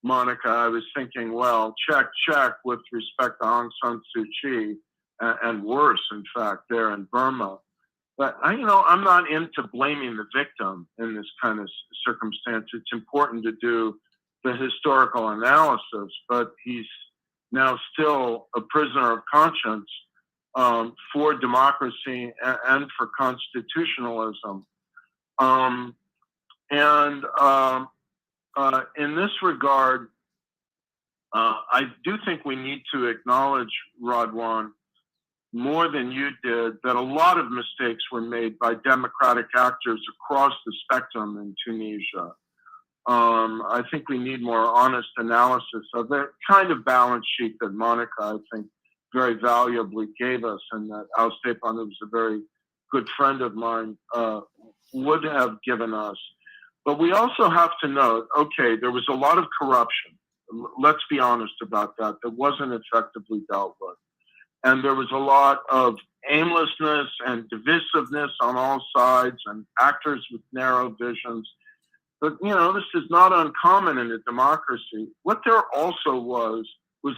Monica, I was thinking, well, check with respect to Aung San Suu Kyi, and worse, in fact, there in Burma. But I'm not into blaming the victim in this kind of circumstance. It's important to do the historical analysis, but he's now still a prisoner of conscience for democracy and for constitutionalism. In this regard, I do think we need to acknowledge, Radwan, more than you did, that a lot of mistakes were made by democratic actors across the spectrum in Tunisia. I think we need more honest analysis of the kind of balance sheet that Monica, I think, very valuably gave us, and that Al Stepan, who was a very good friend of mine, would have given us. But we also have to note, okay, there was a lot of corruption. Let's be honest about that. That wasn't effectively dealt with. And there was a lot of aimlessness and divisiveness on all sides, and actors with narrow visions. But, this is not uncommon in a democracy. What there also was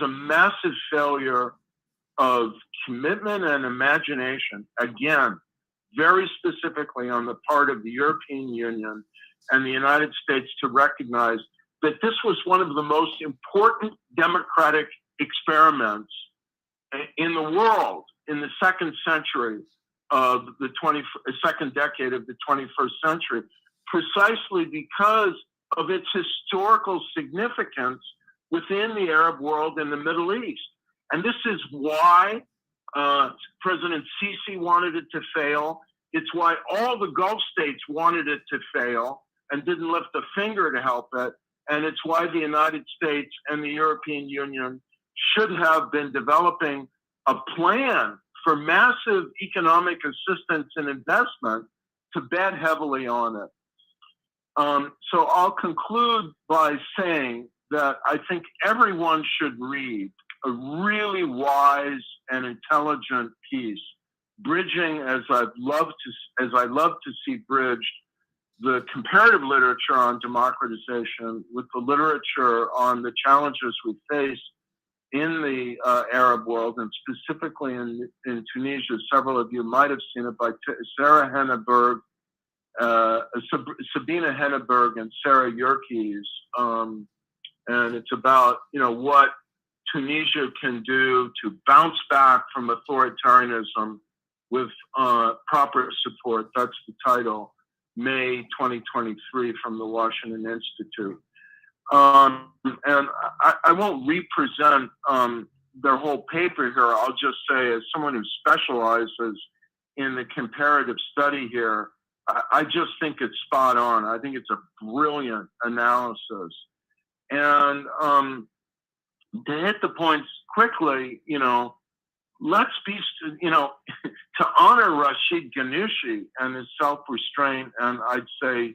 a massive failure of commitment and imagination, again, very specifically on the part of the European Union and the United States, to recognize that this was one of the most important democratic experiments in the world in the second century of the second decade of the 21st century, precisely because of its historical significance within the Arab world and the Middle East. And this is why President Sisi wanted it to fail. It's why all the Gulf states wanted it to fail and didn't lift a finger to help it. And it's why the United States and the European Union should have been developing a plan for massive economic assistance and investment to bet heavily on it. So I'll conclude by saying that I think everyone should read a really wise and intelligent piece, bridging, as I love to see bridged, the comparative literature on democratization with the literature on the challenges we face in the Arab world, and specifically in Tunisia. Several of you might have seen it by Sarah Henneberg, Sabina Henneberg and Sarah Yerkes. And it's about, what Tunisia can do to bounce back from authoritarianism with proper support. That's the title, May 2023, from the Washington Institute. And I won't represent their whole paper here. I'll just say, as someone who specializes in the comparative study here, I just think it's spot on. I think it's a brilliant analysis. And to hit the points quickly, let's be, to honor Rached Ghannouchi and his self-restraint, and I'd say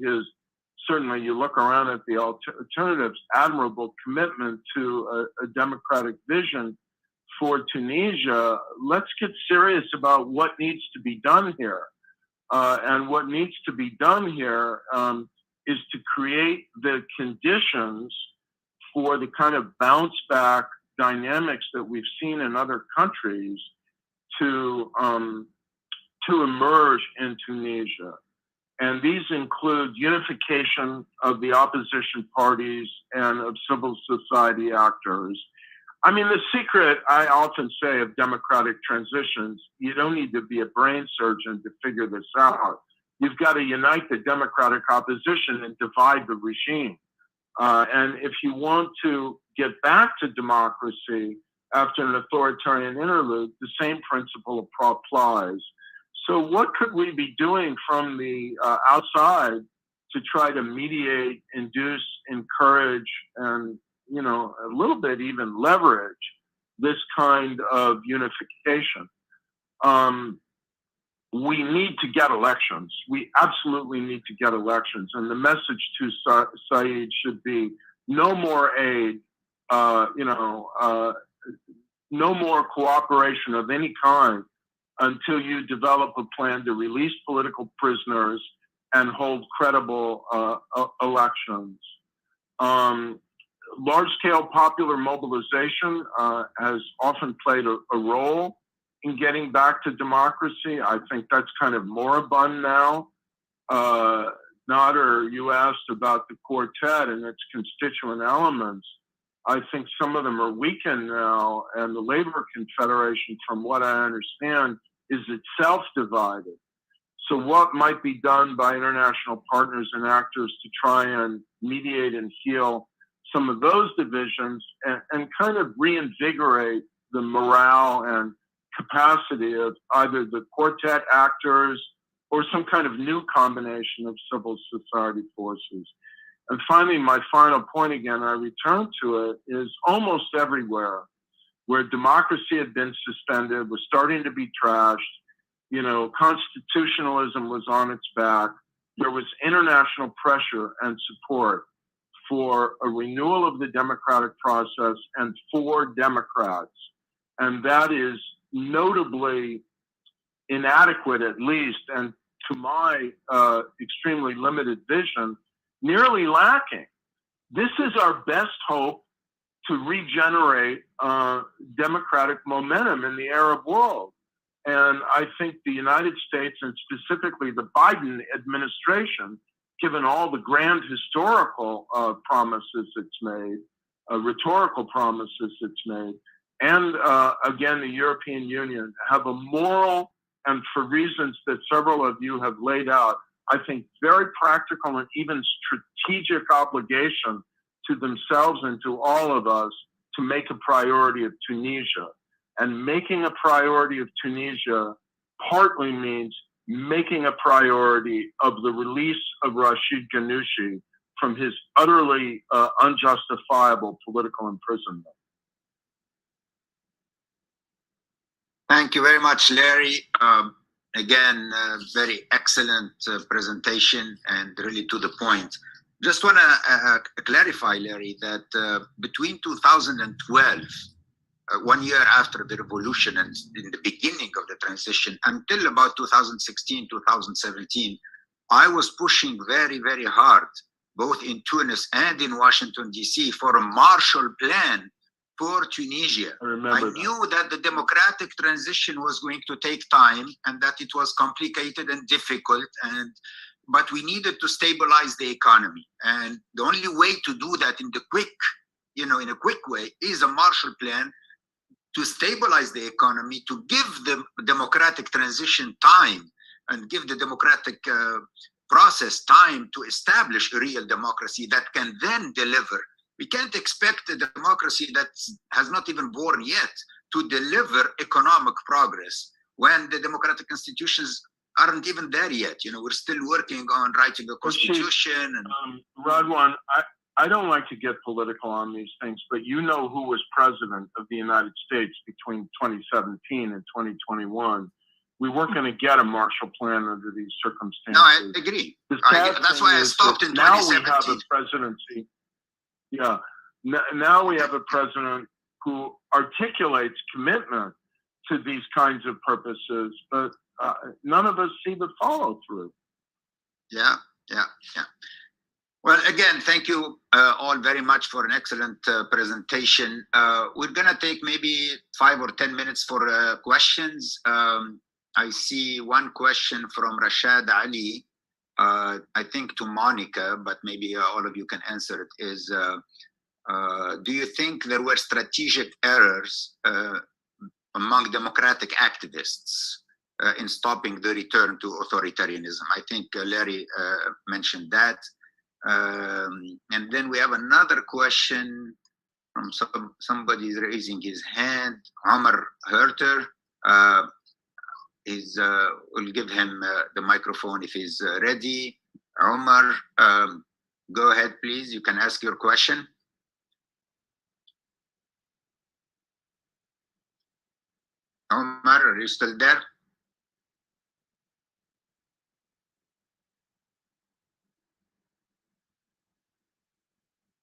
certainly you look around at the alternatives, admirable commitment to a democratic vision for Tunisia. Let's get serious about what needs to be done here. And what needs to be done here is to create the conditions for the kind of bounce back dynamics that we've seen in other countries to emerge in Tunisia. And these include unification of the opposition parties and of civil society actors. I mean, the secret, I often say, of democratic transitions, you don't need to be a brain surgeon to figure this out. You've got to unite the democratic opposition and divide the regime. And if you want to get back to democracy after an authoritarian interlude, the same principle applies. So what could we be doing from the outside to try to mediate, induce, encourage, and a little bit even leverage this kind of unification? We need to get elections. We absolutely need to get elections. And the message to Saeed should be no more aid, no more cooperation of any kind until you develop a plan to release political prisoners and hold credible elections. Large-scale popular mobilization has often played a role in getting back to democracy. I think that's kind of moribund now. Nader, you asked about the quartet and its constituent elements. I think some of them are weakened now, and the Labor Confederation, from what I understand, is itself divided. So what might be done by international partners and actors to try and mediate and heal some of those divisions and kind of reinvigorate the morale and capacity of either the quartet actors or some kind of new combination of civil society forces. And finally, my final point again, I return to it, is almost everywhere where democracy had been suspended, was starting to be trashed, you know, constitutionalism was on its back, there was international pressure and support for a renewal of the democratic process and for Democrats. And that is notably inadequate, at least, and to my extremely limited vision, nearly lacking. This is our best hope to regenerate democratic momentum in the Arab world. And I think the United States, and specifically the Biden administration, given all the grand historical promises it's made, rhetorical promises it's made, and again, the European Union have a moral, and for reasons that several of you have laid out, I think very practical and even strategic obligation to themselves and to all of us to make a priority of Tunisia. And making a priority of Tunisia partly means making a priority of the release of Rached Ghannouchi from his utterly unjustifiable political imprisonment. Thank you very much, Larry. Again, very excellent presentation and really to the point. Just want to clarify, Larry, that between 2012, 1 year after the revolution and in the beginning of the transition, until about 2016, 2017, I was pushing very, very hard, both in Tunis and in Washington, D.C., for a Marshall Plan for Tunisia. I knew that the democratic transition was going to take time and that it was complicated and difficult, but we needed to stabilize the economy. And the only way to do that in a quick way is a Marshall Plan to stabilize the economy, to give the democratic transition time and give the democratic process time to establish a real democracy that can then deliver. We can't expect a democracy that has not even born yet to deliver economic progress when the democratic institutions aren't even there yet. You know, we're still working on writing a constitution. Radwan, I don't like to get political on these things, but you know who was president of the United States between 2017 and 2021. We weren't going to get a Marshall Plan under these circumstances. No, I agree. That's why I stopped in 2017. Now we have a presidency. Yeah. Now we have a president who articulates commitment to these kinds of purposes, but none of us see the follow through. Yeah. Well, again, thank you all very much for an excellent presentation. We're going to take maybe 5 or 10 minutes for questions. I see one question from Rashad Ali, I think to Monica, but maybe all of you can answer it, is do you think there were strategic errors among democratic activists in stopping the return to authoritarianism? I think Larry mentioned that. And then we have another question from somebody raising his hand. Omar Herter, we'll give him the microphone if he's ready. Omar, go ahead, please. You can ask your question. Omar, are you still there?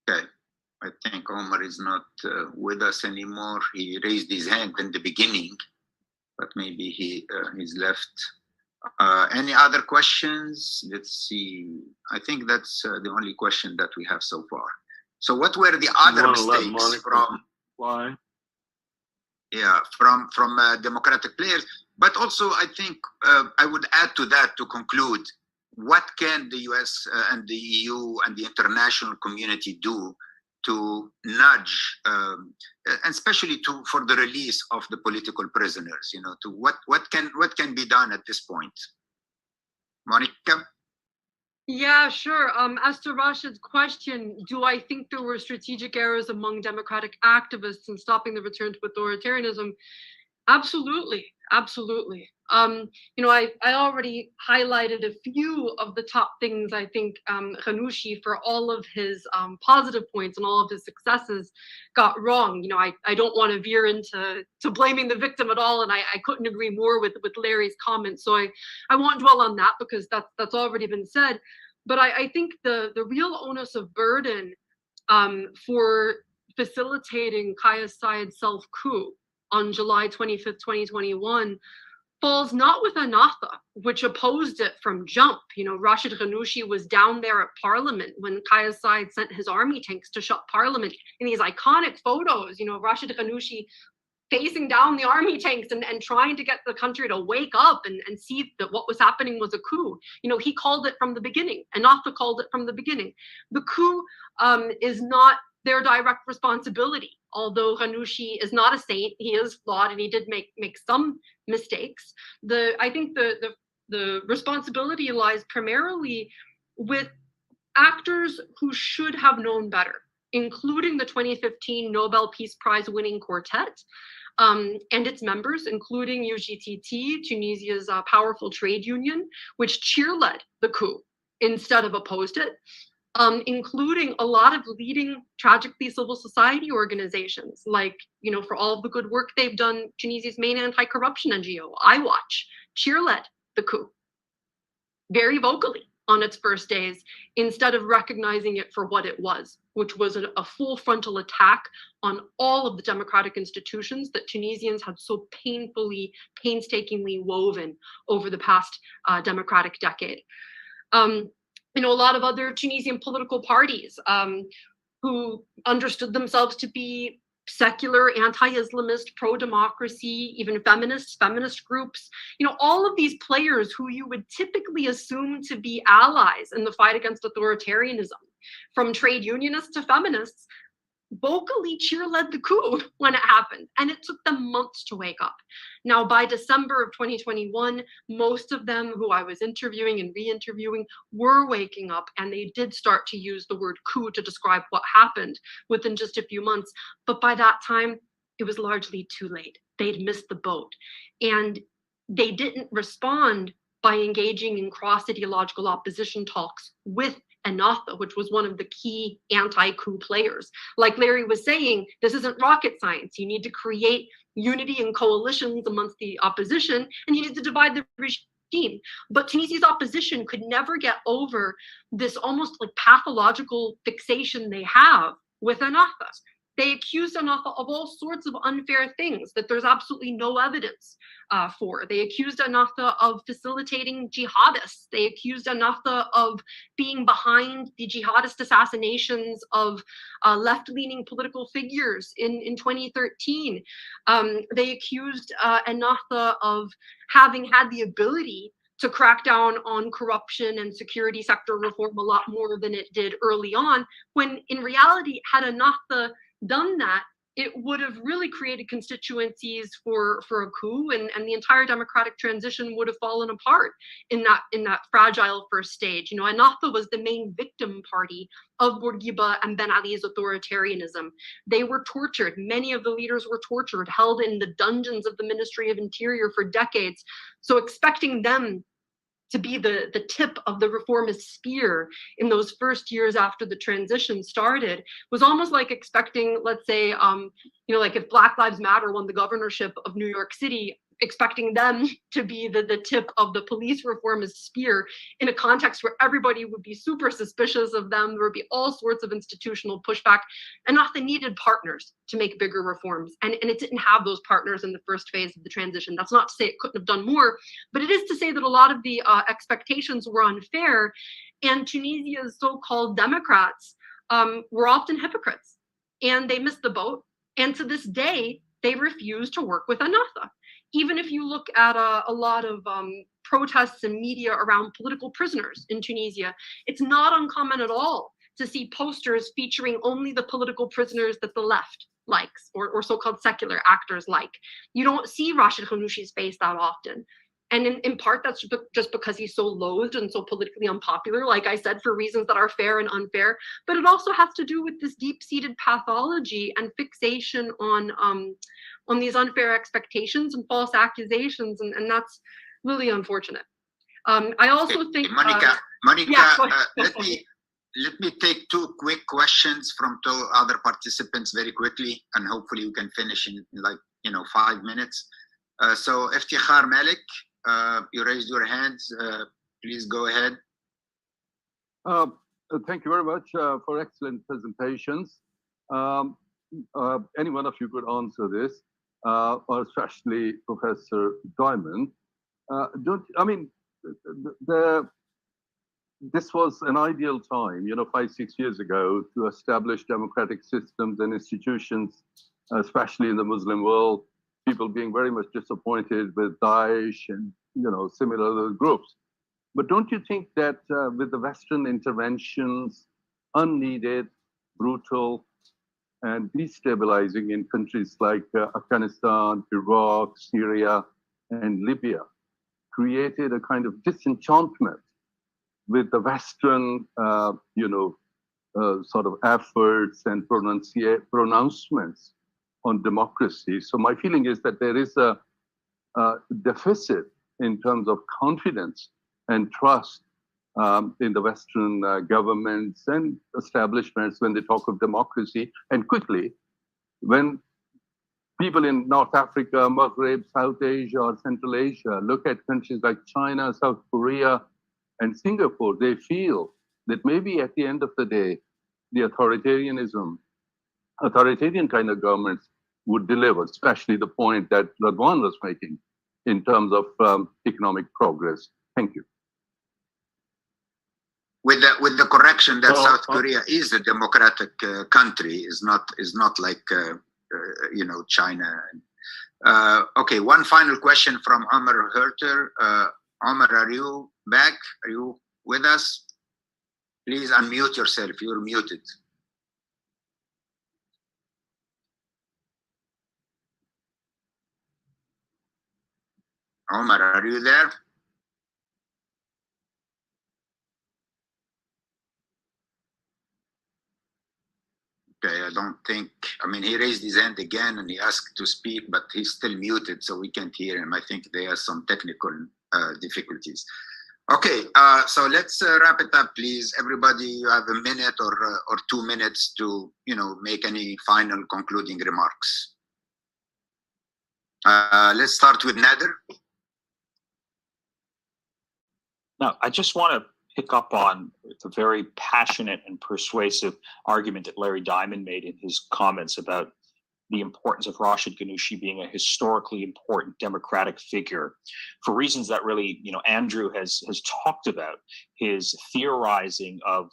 Okay, I think Omar is not with us anymore. He raised his hand in the beginning. but maybe he's left. Any other questions? Let's see. I think that's the only question that we have so far. So what were the other mistakes from? Why? Yeah, from democratic players. But also, I think I would add to that to conclude, what can the US and the EU and the international community do to nudge, and especially for the release of the political prisoners? You know, to what can be done at this point? Monica? Yeah, sure. As to Rashid's question, do I think there were strategic errors among democratic activists in stopping the return to authoritarianism? Absolutely, absolutely. You know, I already highlighted a few of the top things I think Ghannouchi, for all of his positive points and all of his successes, got wrong. You know, I don't want to veer into blaming the victim at all, and I couldn't agree more with Larry's comments. So I won't dwell on that because that's already been said. But I think the real onus of burden for facilitating CSID's self-coup on July 25th, 2021, falls not with Ennahda, which opposed it from jump. You know, Rached Ghannouchi was down there at Parliament when CSID sent his army tanks to shut Parliament. In these iconic photos, you know, Rached Ghannouchi facing down the army tanks and trying to get the country to wake up and see that what was happening was a coup. You know, he called it from the beginning. Ennahda called it from the beginning. The coup is not their direct responsibility. Although Ghannouchi is not a saint, he is flawed and he did make some mistakes. I think the responsibility lies primarily with actors who should have known better, including the 2015 Nobel Peace Prize winning quartet and its members, including UGTT, Tunisia's powerful trade union, which cheerled the coup instead of opposed it. Including a lot of leading, tragically, civil society organizations, like, you know, for all of the good work they've done, Tunisia's main anti-corruption NGO, iWatch, cheerled the coup very vocally on its first days, instead of recognizing it for what it was, which was a full frontal attack on all of the democratic institutions that Tunisians had so painstakingly woven over the past democratic decade. You know, a lot of other Tunisian political parties who understood themselves to be secular, anti-Islamist, pro-democracy, even feminist groups, you know, all of these players who you would typically assume to be allies in the fight against authoritarianism, from trade unionists to feminists, vocally cheerled the coup when it happened, and it took them months to wake up. Now, by December of 2021, most of them who I was interviewing and re-interviewing were waking up, and they did start to use the word coup to describe what happened within just a few months. But by that time, it was largely too late. They'd missed the boat, and they didn't respond by engaging in cross-ideological opposition talks with Ennahda, which was one of the key anti-coup players. Like Larry was saying, this isn't rocket science. You need to create unity and coalitions amongst the opposition, and you need to divide the regime. But Tunisia's opposition could never get over this almost like pathological fixation they have with Ennahda. They accused Ennahda of all sorts of unfair things that there's absolutely no evidence for. They accused Ennahda of facilitating jihadists. They accused Ennahda of being behind the jihadist assassinations of left-leaning political figures in 2013. They accused Ennahda of having had the ability to crack down on corruption and security sector reform a lot more than it did early on, when in reality, had Ennahda done that, it would have really created constituencies for a coup, and the entire democratic transition would have fallen apart in that fragile first stage. You know, Ennahda was the main victim party of Bourguiba and Ben Ali's authoritarianism. They were tortured. Many of the leaders were tortured, held in the dungeons of the Ministry of Interior for decades. So expecting them to be the tip of the reformist spear in those first years after the transition started was almost like expecting, let's say, you know, like if Black Lives Matter won the governorship of New York City, expecting them to be the tip of the police reformist spear in a context where everybody would be super suspicious of them. There would be all sorts of institutional pushback, and often needed partners to make bigger reforms. And it didn't have those partners in the first phase of the transition. That's not to say it couldn't have done more, but it is to say that a lot of the expectations were unfair, and Tunisia's so-called Democrats were often hypocrites, and they missed the boat. And to this day, they refuse to work with Ennahda. Even if you look at a lot of protests and media around political prisoners in Tunisia, it's not uncommon at all to see posters featuring only the political prisoners that the left likes, or so-called secular actors like. You don't see Rached Ghannouchi's face that often. And in part, that's just because he's so loathed and so politically unpopular, like I said, for reasons that are fair and unfair. But it also has to do with this deep-seated pathology and fixation on these unfair expectations and false accusations, and that's really unfortunate. I also think Monica, yeah, let me take two quick questions from two other participants very quickly, and hopefully we can finish in 5 minutes. So Iftikhar Malik, you raised your hands. Please go ahead. Thank you very much for excellent presentations. Any one of you could answer this, or especially Professor Diamond. This was an ideal time, 5-6 years ago, to establish democratic systems and institutions, especially in the Muslim world, people being very much disappointed with Daesh and, similar groups. But don't you think that with the Western interventions, unneeded, brutal, and destabilizing in countries like Afghanistan, Iraq, Syria, and Libya, created a kind of disenchantment with the Western, sort of efforts and pronouncements on democracy? So my feeling is that there is a deficit in terms of confidence and trust in the Western governments and establishments when they talk of democracy. And quickly, when people in North Africa, Maghreb, South Asia, or Central Asia look at countries like China, South Korea, and Singapore, they feel that maybe at the end of the day, the authoritarian kind of governments would deliver, especially the point that Radwan was making in terms of economic progress. Thank you. With the correction that South Korea is a democratic country, is not like China. Okay, one final question from Omar Herter. Omar, are you back? Are you with us? Please unmute yourself. You're muted. Omar, are you there? Okay, I don't think, he raised his hand again and he asked to speak, but he's still muted, so we can't hear him. I think there are some technical difficulties. Okay, so let's wrap it up, please. Everybody, you have a minute or 2 minutes to, make any final concluding remarks. Let's start with Nader. Now, I just want to pick up on the very passionate and persuasive argument that Larry Diamond made in his comments about the importance of Rached Ghannouchi being a historically important democratic figure, for reasons that really, Andrew has talked about, his theorizing of,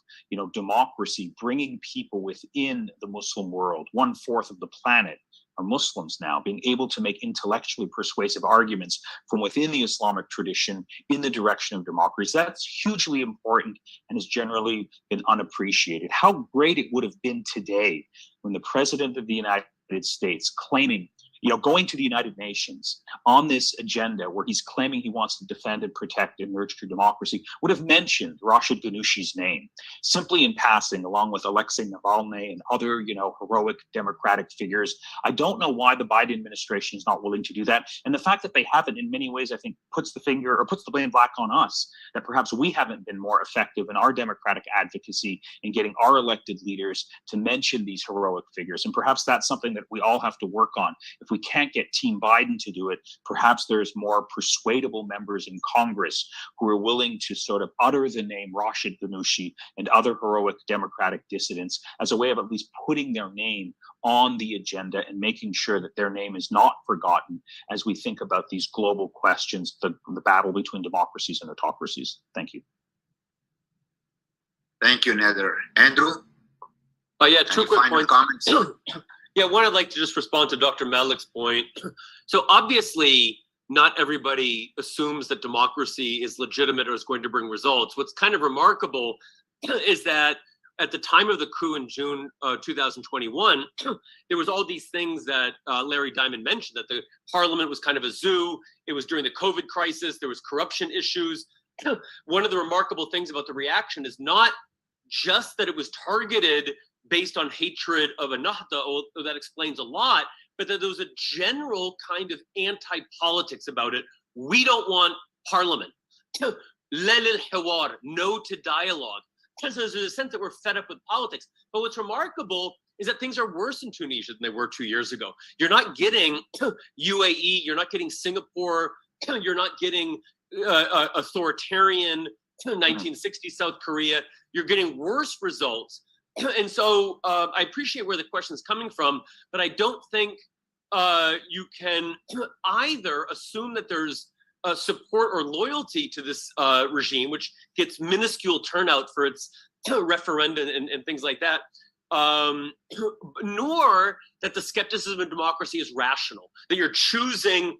democracy, bringing people within the Muslim world, 1/4 of the planet are Muslims now, being able to make intellectually persuasive arguments from within the Islamic tradition in the direction of democracy. That's hugely important and has generally been unappreciated. How great it would have been today when the President of the United States claiming, going to the United Nations on this agenda where he's claiming he wants to defend and protect and nurture democracy, would have mentioned Rached Ghannouchi's name simply in passing, along with Alexei Navalny and other, heroic democratic figures. I don't know why the Biden administration is not willing to do that. And the fact that they haven't, in many ways, I think puts the blame back on us, that perhaps we haven't been more effective in our democratic advocacy in getting our elected leaders to mention these heroic figures. And perhaps that's something that we all have to work on. If we can't get Team Biden to do it, perhaps there's more persuadable members in Congress who are willing to sort of utter the name Rached Ghannouchi and other heroic democratic dissidents as a way of at least putting their name on the agenda and making sure that their name is not forgotten as we think about these global questions, the battle between democracies and autocracies. Thank you. Thank you, Nader. Andrew? Yeah, two quick points. Comments? Yeah, one, I'd like to just respond to Dr. Malik's point. So obviously, not everybody assumes that democracy is legitimate or is going to bring results. What's kind of remarkable is that at the time of the coup in June 2021, there was all these things that Larry Diamond mentioned, that the parliament was kind of a zoo. It was during the COVID crisis. There was corruption issues. One of the remarkable things about the reaction is not just that it was targeted based on hatred of Ennahda, although that explains a lot, but that there was a general kind of anti-politics about it. We don't want parliament. No to dialogue. So there's a sense that we're fed up with politics. But what's remarkable is that things are worse in Tunisia than they were 2 years ago. You're not getting UAE, you're not getting Singapore, you're not getting authoritarian 1960 South Korea. You're getting worse results. And so I appreciate where the question is coming from, but I don't think you can either assume that there's support or loyalty to this regime, which gets minuscule turnout for its referendum and things like that, nor that the skepticism of democracy is rational, that you're choosing,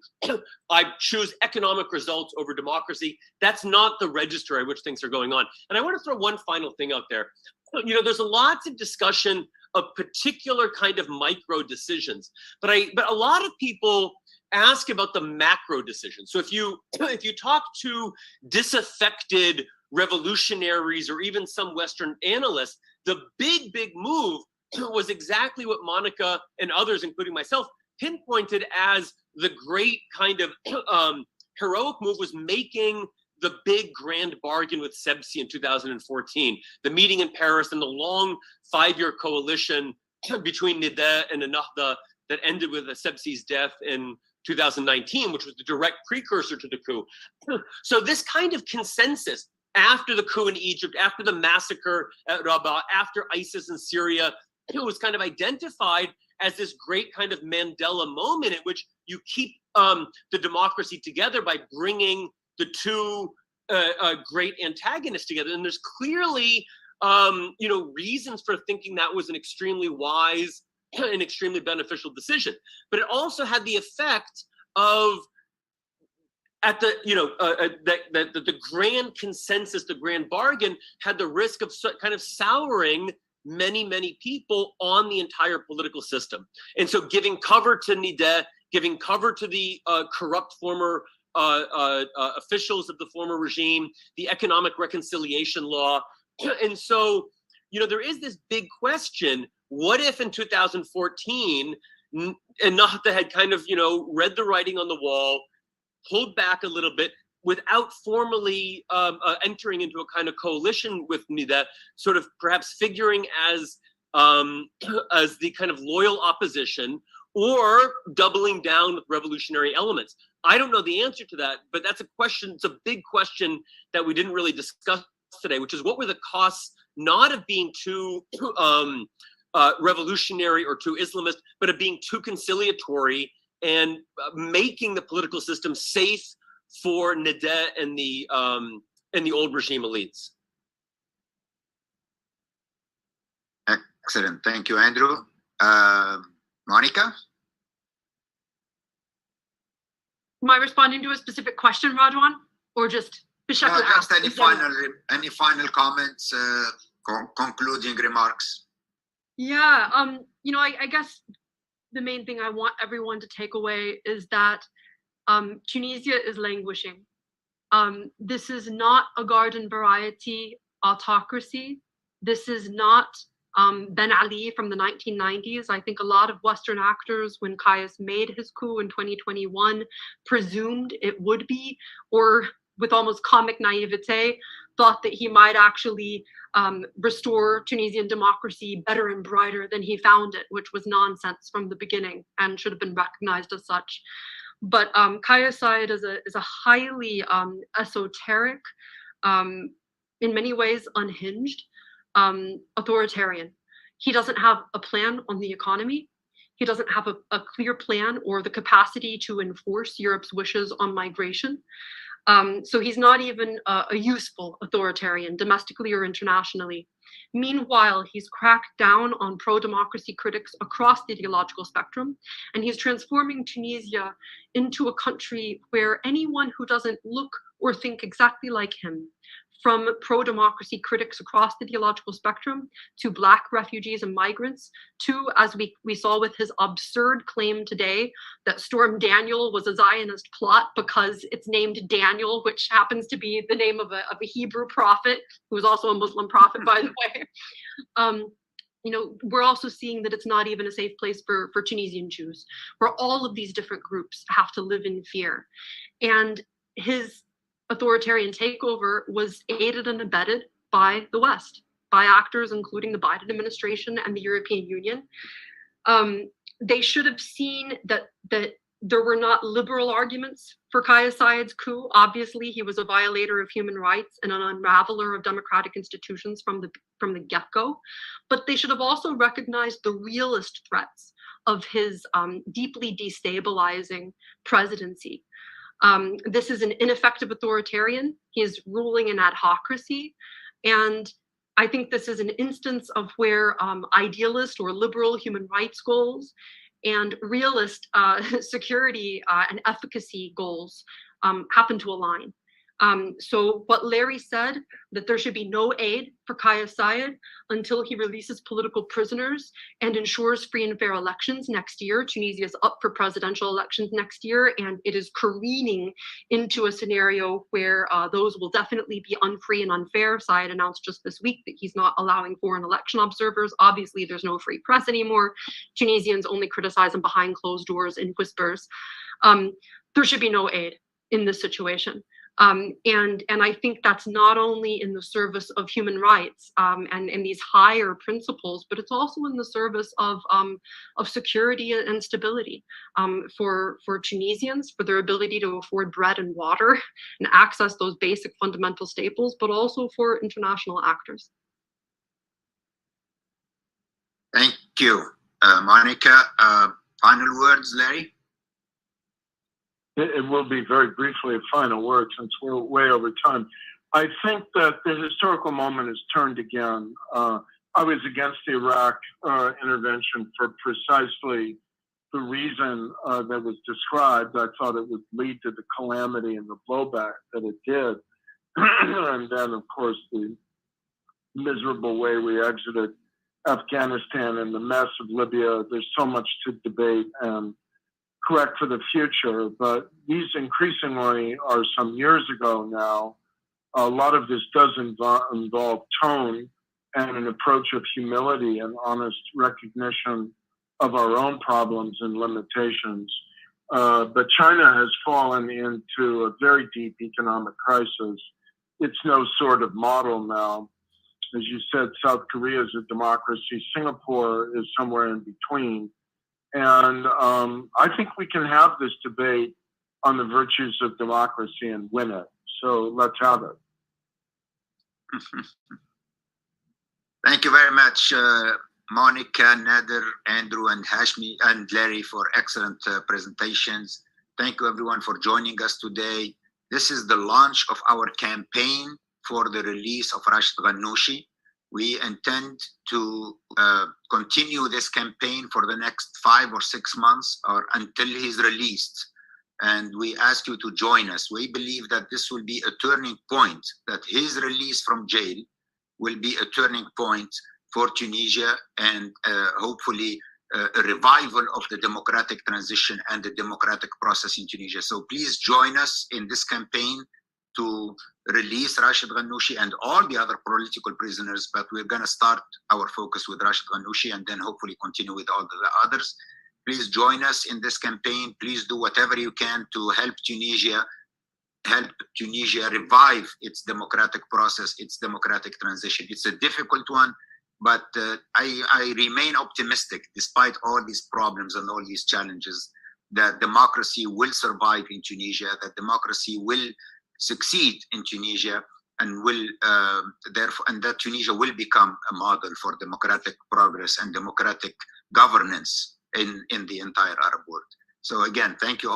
I choose economic results over democracy. That's not the register at which things are going on. And I want to throw one final thing out there. You know, there's lots of discussion of particular kind of micro decisions, but a lot of people ask about the macro decisions. So if you talk to disaffected revolutionaries or even some Western analysts, the big move was exactly what Monica and others, including myself, pinpointed as the great kind of heroic move, was making the big grand bargain with Sebsi in 2014, the meeting in Paris and the long 5-year coalition between Nader and Ennahda that ended with Sebsi's death in 2019, which was the direct precursor to the coup. So this kind of consensus after the coup in Egypt, after the massacre at Rabaa, after ISIS in Syria, it was kind of identified as this great kind of Mandela moment in which you keep the democracy together by bringing the two great antagonists together. And there's clearly, reasons for thinking that was an extremely wise and extremely beneficial decision. But it also had the effect of, at the, that the grand consensus, the grand bargain, had the risk of kind of souring many people on the entire political system. And so giving cover to Nader, giving cover to the corrupt former officials of the former regime, the economic reconciliation law. And so, there is this big question: what if in 2014, Ennahda had kind of, read the writing on the wall, pulled back a little bit without formally entering into a kind of coalition with Nader, sort of perhaps figuring as the kind of loyal opposition, or doubling down with revolutionary elements? I don't know the answer to that, but that's a question. It's a big question that we didn't really discuss today, which is what were the costs, not of being too revolutionary or too Islamist, but of being too conciliatory and making the political system safe for Nader and the old regime elites. Excellent, thank you, Andrew. Monica? Am I responding to a specific question, Radwan, or just No, just any final comments, concluding remarks? Yeah, I guess the main thing I want everyone to take away is that Tunisia is languishing. This is not a garden variety autocracy. This is not Ben Ali from the 1990s. I think a lot of Western actors, when Kais made his coup in 2021, presumed it would be, or with almost comic naivete, thought that he might actually restore Tunisian democracy better and brighter than he found it, which was nonsense from the beginning and should have been recognized as such. But Kais Saied is a highly esoteric, in many ways unhinged, authoritarian. He doesn't have a plan on the economy. He doesn't have a clear plan or the capacity to enforce Europe's wishes on migration. So he's not even a useful authoritarian, domestically or internationally. Meanwhile, he's cracked down on pro-democracy critics across the ideological spectrum, and he's transforming Tunisia into a country where anyone who doesn't look or think exactly like him, from pro-democracy critics across the ideological spectrum to Black refugees and migrants, to, as we saw with his absurd claim today, that Storm Daniel was a Zionist plot because it's named Daniel, which happens to be the name of a Hebrew prophet, who was also a Muslim prophet, by the way. We're also seeing that it's not even a safe place for Tunisian Jews, where all of these different groups have to live in fear. And his authoritarian takeover was aided and abetted by the West, by actors including the Biden administration and the European Union. They should have seen that there were not liberal arguments for Kais Saied's coup. Obviously, he was a violator of human rights and an unraveler of democratic institutions from the get-go. But they should have also recognized the realist threats of his deeply destabilizing presidency. This is an ineffective authoritarian. He is ruling in adhocracy. And I think this is an instance of where idealist or liberal human rights goals and realist security and efficacy goals happen to align. So what Larry said, that there should be no aid for Kais Saied until he releases political prisoners and ensures free and fair elections next year. Tunisia is up for presidential elections next year, and it is careening into a scenario where those will definitely be unfree and unfair. Saied announced just this week that he's not allowing foreign election observers. Obviously, there's no free press anymore. Tunisians only criticize him behind closed doors in whispers. There should be no aid in this situation. And I think that's not only in the service of human rights and these higher principles, but it's also in the service of security and stability for Tunisians, for their ability to afford bread and water and access those basic fundamental staples, but also for international actors. Thank you, Monica. Final words, Larry? It will be very briefly a final word since we're way over time. I think that the historical moment has turned again. I was against the Iraq intervention for precisely the reason that was described. I thought it would lead to the calamity and the blowback that it did. And then, of course, the miserable way we exited Afghanistan and the mess of Libya. There's so much to debate and correct for the future, but these increasingly are some years ago now. A lot of this does involve tone and an approach of humility and honest recognition of our own problems and limitations. But China has fallen into a very deep economic crisis. It's no sort of model now. As you said, South Korea is a democracy. Singapore is somewhere in between. And I think we can have this debate on the virtues of democracy and win it. So let's have it. Thank you very much, Monica, Nader, Andrew, and Hashemi, and Larry for excellent presentations. Thank you everyone for joining us today. This is the launch of our campaign for the release of Rached Ghannouchi. We intend to continue this campaign for the next 5 or 6 months or until he's released. And we ask you to join us. We believe that this will be a turning point, that his release from jail will be a turning point for Tunisia and hopefully a revival of the democratic transition and the democratic process in Tunisia. So please join us in this campaign to release Rached Ghannouchi and all the other political prisoners, but we're going to start our focus with Rached Ghannouchi and then hopefully continue with all the others. Please join us in this campaign. Please do whatever you can to help Tunisia help Tunisia revive its democratic process, its democratic transition. It's a difficult one, but I remain optimistic despite all these problems and all these challenges that democracy will survive in Tunisia, that democracy will succeed in Tunisia, and will therefore, and that Tunisia will become a model for democratic progress and democratic governance in the entire Arab world. So again, thank you all.